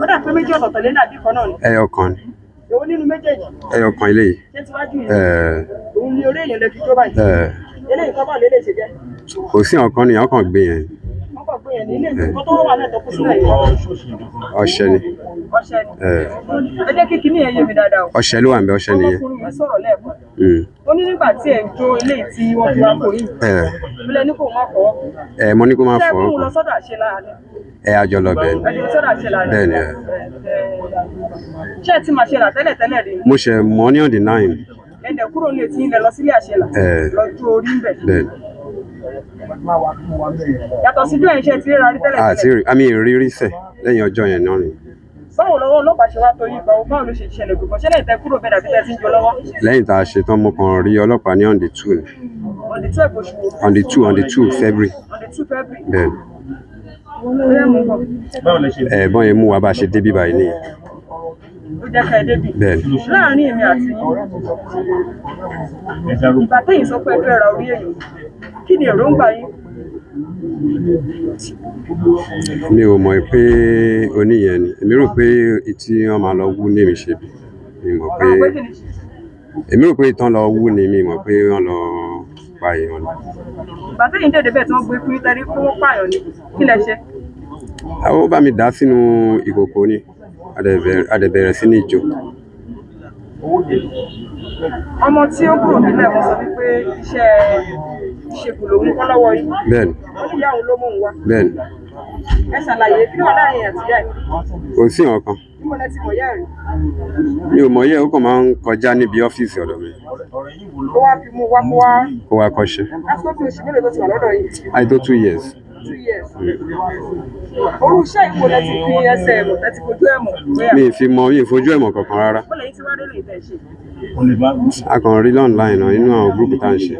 ó dà pé méjì ọ̀tọ̀ọ̀tọ̀ lé dàbí kan náà ni. Ẹyọ kan ni. Èwo nínú méjèèjì? Ẹyọ kan ilé yìí. Ṣé tíwájú yẹn? Òun ni orí èèyàn lè fi jó báyìí. Eléyìí kan báwo lélẹ̀ ṣe jẹ́? Kò sí ọ̀kan ni ọkàn gbé yẹn. Wọ́n kàn gbé yẹn ní ilé ìgbìmọ̀ tó wà náà tó kú sílẹ̀ yìí. Ọṣẹ ni. Ọṣẹ ni. Ẹ jẹ́ kí kinní yẹn yé mi dáadáa o. Ọṣẹ ló wà ń bẹ ọṣẹ nìyẹn. Ọmọkùnrin yìí sọ̀rọ̀ lẹ́ẹ̀kan. Ó ní nígbà tí ẹ̀ ń jó eléyìí tí wọ́n fi wá kò yìí. Bílẹ̀ ní kò má fọwọ́ kù. Mo ní kó má Ṣé fọwọ́ kí kù. n lọ sọ́dọ̀ àṣelà ni? Àjọ lọ bẹ́ẹ̀ ni. Ẹni sọ́dọ̀ àṣelà ni? Bẹ́ẹ̀ ni. Ṣé ẹ ti máa ṣe là tẹ́lẹ̀ rí? Mo ṣẹ̀ mọ́ ní on the 9. Ẹnẹ̀ kúrò ní etí ilẹ̀ lọ sílé àṣelà. Lọ jó orí ń bẹ̀. Bẹ́ẹ̀ ni. Yàtọ̀ sí jó ẹ̀ṣẹ̀ tí ríra rí tẹ́lẹ̀. Àmì ìrírí sẹ̀ lẹ́yìn ọjọ́ yẹn náà ni. Báwo lọ́wọ́ ọlọ́pàá ṣe wá tó yín báwo ló ṣe ṣẹlẹ̀ gbogbo ṣẹlẹ̀ tẹ kúrò bẹ́ẹ̀ dàbí tẹ́ ti ń jó lọ́wọ́? Lẹ́yìn tá a ṣe tán mo kàn rí ọlọ́pàá ní on the 2 ni. On the 12 oṣù wo? On the 2 February. On the 2 February. Bẹ́ẹ̀ ni. Báwo lè ṣe? Ẹ̀gbọ́n yẹn mú wa bá a ṣe débí báyìí nìyẹn. Ó jẹ́ ká ẹ débì. Bẹ́ẹ̀ ni. Láàárín èmi àti ìgbà téyìn sọ pé ẹ fẹ́ ra orí èyí kí ni èròǹgbà yín? Mi ò mọ̀ pé oníyẹn ni. Èmi rò pé tí wọ́n máa lọ wú ní èmi ṣe bí. Mi mọ̀ pé èmi rò pé ìtàn lọ wú ni mi mọ̀ pé wọ́n lọ pa èèyàn ni. Ìgbà tí yìí dèdè bẹ́ẹ̀ tí wọ́n gbé fún nítorí pé wọ́n pààyàn ni kí lẹ ṣe? Ó bá mi dà sínú ìkòkò ni. A dẹ̀ bẹ̀rẹ̀ sí ní jó. Ọmọ tí ó kúrò nílẹ̀ wọ́n sọ wípé iṣẹ́ ìṣègùn lòun kọ́ lọ́wọ́ yìí. Bẹ́ẹ̀ni. Wọ́n ní ìyá òun ló mú òun wá. Bẹ́ẹ̀ni. Ẹ ṣàlàyé kí ló wà láàrin àti ìyá ẹ̀. Kò sí nǹkan. Bí mo lẹ ti mọ̀ yá ẹ̀ rí. Mi ò mọ̀ yẹ́ ó kàn máa ń kọjá níbi ọ́fíìsì ọ̀dọ̀ mi. Ó wá fi mú wá kó wá. Kó wá kọ́ṣẹ́. Láti tó fi oṣù mélòó tó ti wà lọ́dọ̀ yìí. Á tó 2 years. 2 years. Orú iṣẹ́ ìkó lẹ ti fi ẹsẹ̀ ẹ̀mọ̀ lẹ ti fojú ẹ̀mọ̀. Mi ì fojú ẹ̀mọ̀ kankan rárá. Bọ́lá yìí ti wá délé ìfẹ́ ṣe. A kàn rí online náà nínú àwọn gúrúùpù tá à ń ṣe.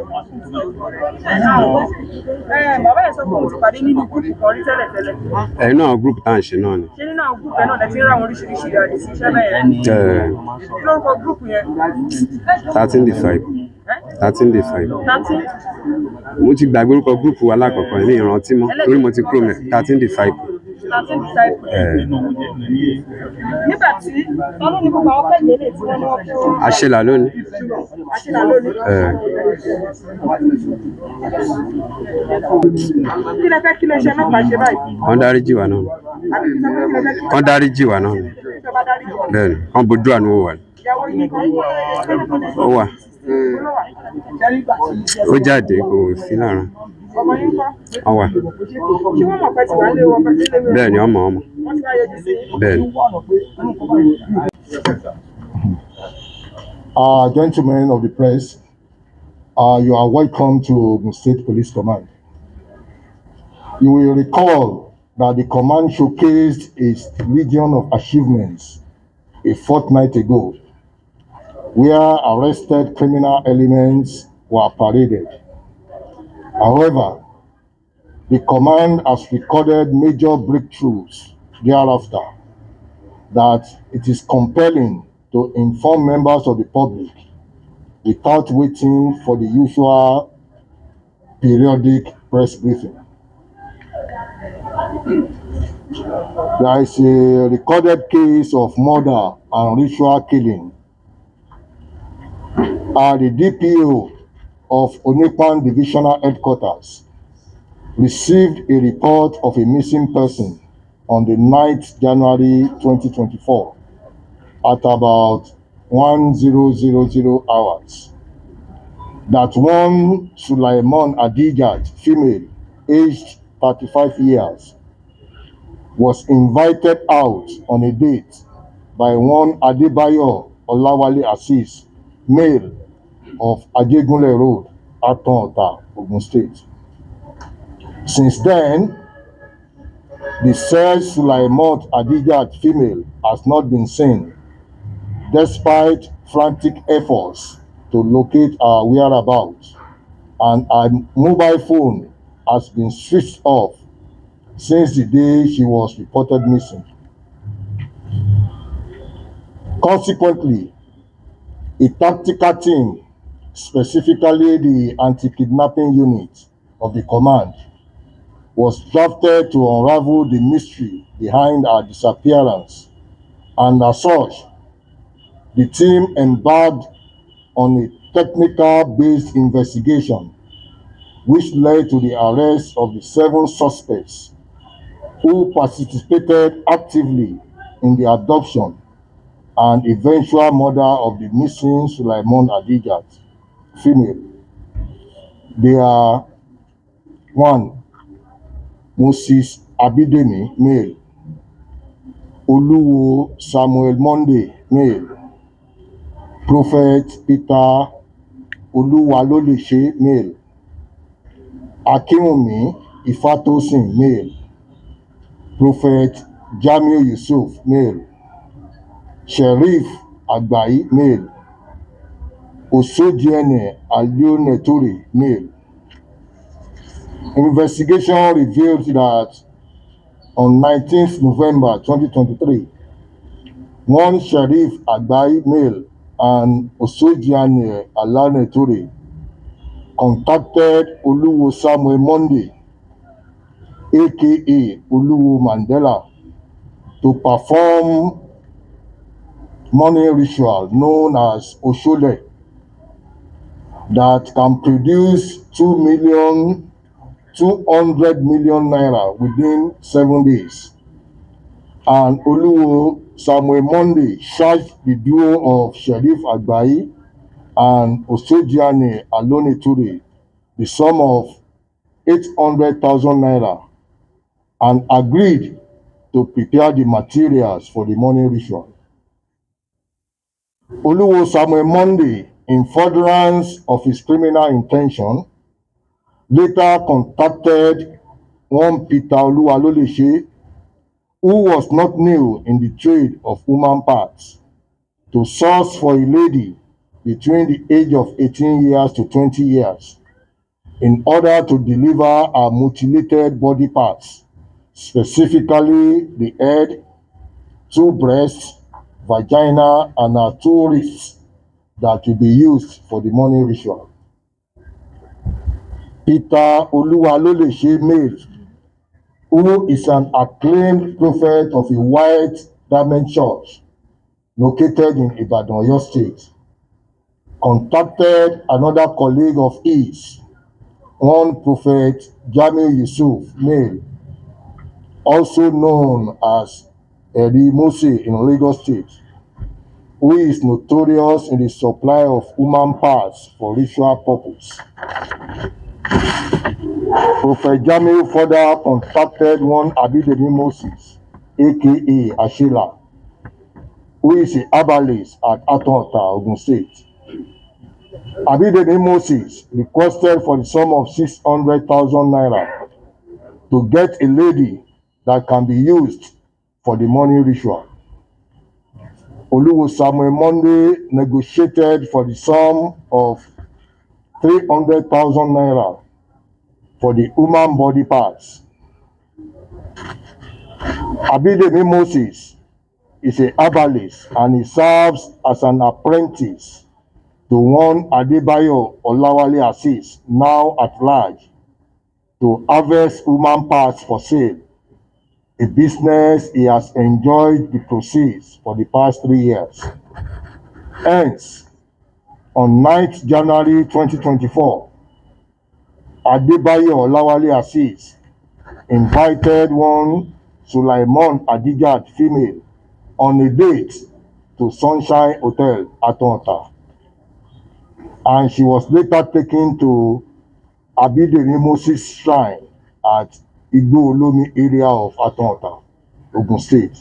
Bàbá yẹn sọ pé òun ti pàdé nínú gúrúùpù kan rí tẹ́lẹ̀tẹ́lẹ̀. Nínú àwọn gúrúùpù tá à ń ṣe náà ni. Ṣé nínú àwọn gúrúùpù náà lẹ ti ń rá àwọn oríṣiríṣi ìyàdí sí iṣẹ́ bẹ́ẹ̀? Kí lórúkọ gúrúùpù yẹn? 13 decide. 13 decide. 13? Mo ti gbàgbé orúkọ gúrúùpù alákọ̀ọ́kọ́ ní ìrántí mọ́ torí mo ti kúrò mẹ́ 13 decide. 13 decide. Nígbà tí ọlọ́run ní gbogbo àwọn fẹ́ẹ̀gì eléyìí tí wọ́n ní wọ́n fún. Àṣelà lónìí. Àṣelà lónìí. Kí lẹ fẹ́ kí lè ṣe ọlọ́pàá ṣe báyìí? Kán dáríjì wá náà. Kán dáríjì wá náà. Bẹ́ẹ̀ni, kán bójú àánú wò wá. Ìyàwó yìí kan Ó wà. Ó jáde kò sí lára. ọmọ yín kọ́. Ó wà. Ṣé wọ́n mọ̀ pé tí wàá lé wọn pẹ̀lú ilé ìwé? Bẹ́ẹ̀ni, ọmọ. Wọ́n ti wá yọjú sí. Bẹ́ẹ̀ni. Gentlemen of the press, you are welcome to Ogun State Police Command. You will recall that the command showcased its legion of achievements a fortnight ago, where arrested criminal elements were paraded. However, the command has recorded major breakthroughs thereafter that it is compelling to inform members of the public without waiting for the usual periodic press briefing. There is a recorded case of murder and ritual killing. The DPO of Onipan Divisional Headquarters received a report of a missing person on the 9th January 2024 at about 1000 hours. That one Sulaiman Adijat, female, aged 35 years, was invited out on a date by one Adebayo Olawale Assis, male, of Ajegunle Road, Aton-Ota, Ogun State. Since then, the said Sulaiman Adijat female has not been seen, despite frantic efforts to locate her whereabouts, and her mobile phone has been switched off since the day she was reported missing. Consequently, a tactical team, specifically the anti-kidnapping unit of the command, was drafted to unravel the mystery behind her disappearance, and as such, the team embarked on a technical-based investigation which led to the arrest of the 7 suspects who participated actively in the abduction and eventual murder of the missing Sulaiman Adijat, female. They are 1. Moses Abidemi, male. Oluwo Samuel Monday, male. Prophet Peter Oluwalolese, male. Akinwumi Ifatosin, male. Prophet Jamiu Yusuf, male. Sheriff Agbayi, male. Osodiene Alioneturi, male. Investigation revealed that on 19th November 2023, one Sheriff Agbayi, male, and Osodiene Alioneturi contacted Oluwo Samuel Monday aka Oluwo Mandela, to perform money ritual known as Oshole that can produce 200 million naira within 7 days. And Oluwo Samuel Monday charged the duo of Sheriff Agbayi and Osojiane Alone Ture the sum of 800,000 naira and agreed to prepare the materials for the money ritual. Oluwo Samuel Monday, in furtherance of his criminal intention, later contacted one Peter Oluwalolese, who was not new in the trade of human parts, to source for a lady between the age of 18 years to 20 years in order to deliver her mutilated body parts, specifically the head, 2 breasts, vagina, and her 2 wrists that will be used for the money ritual. Peter Oluwalolese male, who is an acclaimed prophet of a white garment church located in Ibadan, Oyo State, contacted another colleague of his, one Prophet Jamiu Yusuf male, also known as Eri Mose in Lagos State, who is notorious in the supply of human parts for ritual purpose. Prophet Jamiu further contacted one Abidemi Moses, aka Ashila, who is a herbalist at Atonta, Ogun State. Abidemi Moses requested for the sum of 600,000 naira to get a lady that can be used for the money ritual. Oluwo Samuel Monday negotiated for the sum of 300,000 naira for the human body parts. Abidemi Moses is a herbalist and he serves as an apprentice to one Adebayo Olawale Azeez, now at large, to harvest human parts for sale, a business he has enjoyed the proceeds for the past 3 years. Hence, on 9th January 2024, Adebayo Olawale Azeez invited one Sulaiman Adijat female on a date to Sunshine Hotel at Atonta, and she was later taken to Abidemi Moses Shrine at Igbo Olomi area of Atonta, Ogun State.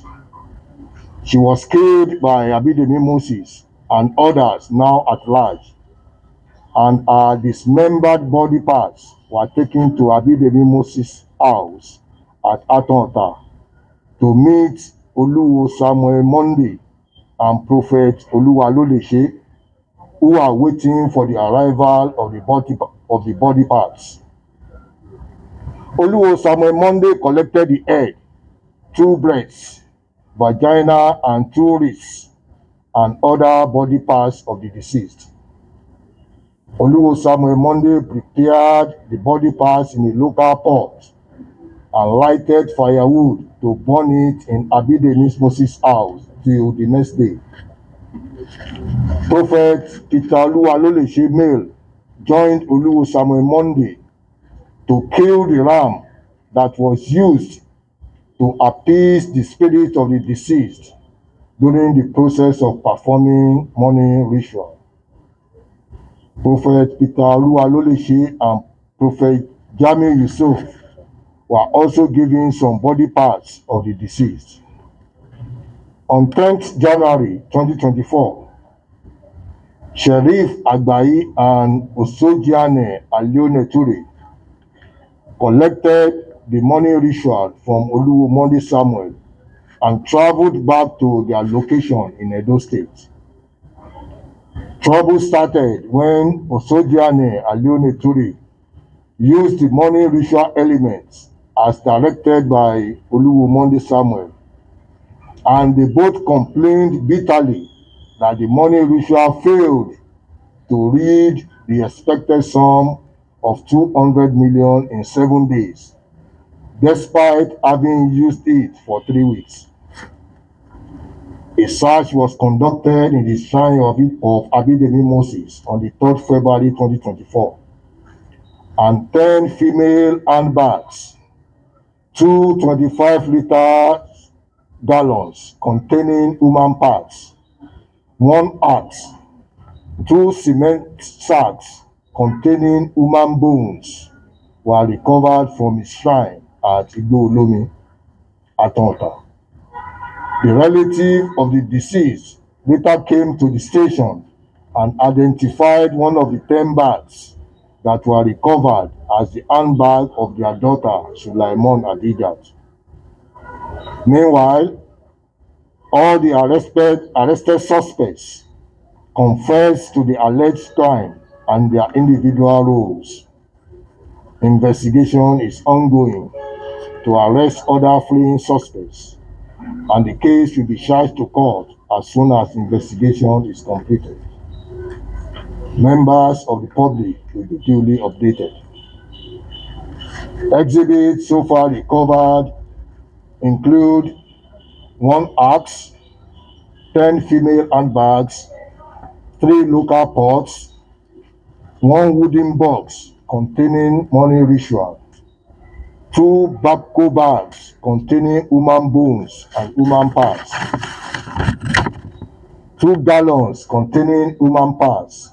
She was killed by Abidemi Moses and others now at large, and her dismembered body parts were taken to Abidemi Moses' house at Atonta to meet Oluwo Samuel Monday and Prophet Oluwalolese, who are waiting for the arrival of the body parts. Oluwo Samuel Monday collected the head, 2 breasts, vagina, and 2 wrists, and other body parts of the deceased. Oluwo Samuel Monday prepared the body parts in a local pot and lighted firewood to burn it in Abidemi Moses' house till the next day. Prophet Peter Oluwalolese male joined Oluwo Samuel Monday to kill the ram that was used to appease the spirit of the deceased during the process of performing money ritual. Prophet Peter Oluwalolese and Prophet Jamiu Yusuf were also given some body parts of the deceased. On 10th January 2024, Sheriff Agbayi and Osojiane Alone Ture collected the money ritual from Oluwo Monday Samuel and traveled back to their location in Edo State. Trouble started when Osojiane Alone Ture used the money ritual elements as directed by Oluwo Monday Samuel, and they both complained bitterly that the money ritual failed to reach the expected sum of 200 million in 7 days, despite having used it for 3 weeks. A search was conducted in the shrine of Abidemi Moses on the 3rd February 2024, and 10 female handbags, 2 25-liter gallons containing human parts, 1 axe, 2 cement sacks containing human bones were recovered from his shrine at Igbo Olomi, Atonta. The relative of the deceased later came to the station and identified one of the 10 bags that were recovered as the handbag of their daughter, Sulaimon Adijat. Meanwhile, all the arrested suspects confessed to the alleged crime and their individual roles. Investigation is ongoing to arrest other fleeing suspects, and the case will be charged to court as soon as investigation is completed. Members of the public will be duly updated. Exhibits so far recovered include 1 axe, 10 female handbags, 3 local pots, 1 wooden box containing money ritual, 2 Babco bags containing human bones and human parts, 2 gallons containing human parts,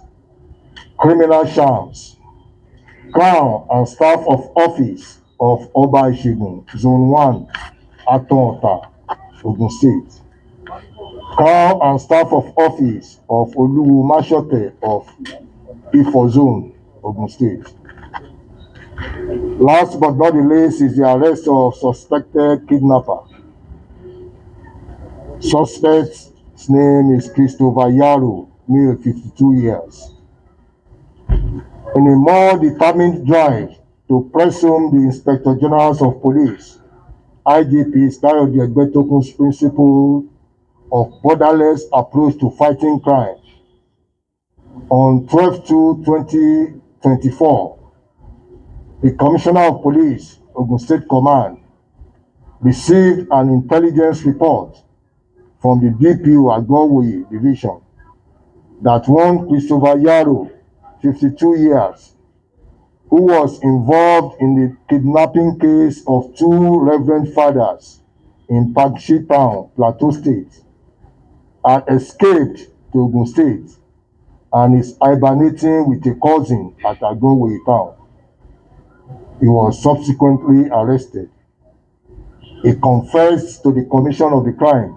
criminal charms, crown and staff of office of Oba Ishegun, Zone 1, Atonta, Ogun State, crown and staff of office of Oluwu Mashote of Ifo Zone, Ogun State. Last but not the least is the arrest of suspected kidnapper. Suspect's name is Christopher Yaro, male, 52 years. In a more determined drive to press home the Inspector Generals of Police, IGP Kayode Egbetokun's principle of borderless approach to fighting crime, on 12/2/2024, the Commissioner of Police, Ogun State Command, received an intelligence report from the DPO Agbowoye Division that one Christopher Yaro, 52 years, who was involved in the kidnapping case of 2 Reverend Fathers in Pakshi Town, Plateau State, had escaped to Ogun State and is hibernating with a cousin at Agbowoye Town. He was subsequently arrested. He confessed to the commission of the crime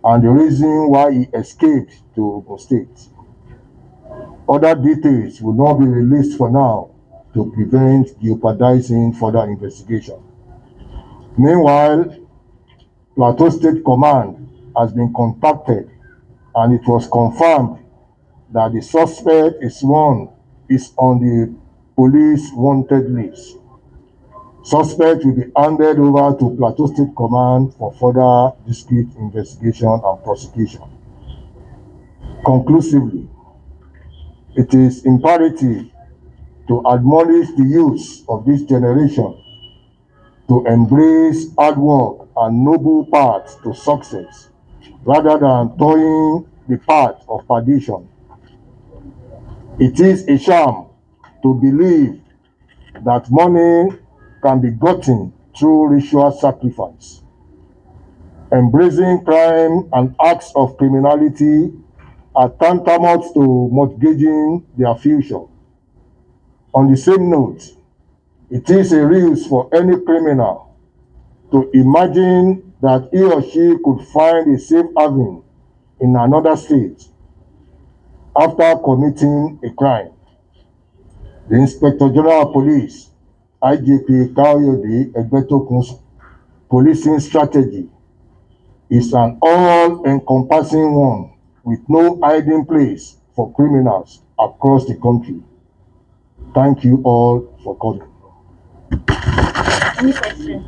and the reason why he escaped to Ogun State. Other details will not be released for now to prevent jeopardizing further investigation. Meanwhile, Plateau State Command has been contacted and it was confirmed that the suspect is on the police wanted list. Suspect will be handed over to Plateau State Command for further discreet investigation and prosecution. Conclusively, it is imperative to admonish the youth of this generation to embrace hard work and noble paths to success rather than toeing the path of perdition. It is a sham to believe that money can be gotten through ritual sacrifice. Embracing crime and acts of criminality are tantamount to mortgaging their future. On the same note, it is a risk for any criminal to imagine that he or she could find a safe haven in another state after committing a crime. The Inspector General of Police, IGP Kayode Egbetokun's policing strategy is an all-encompassing one with no hiding place for criminals across the country. Thank you all for coming. Any question?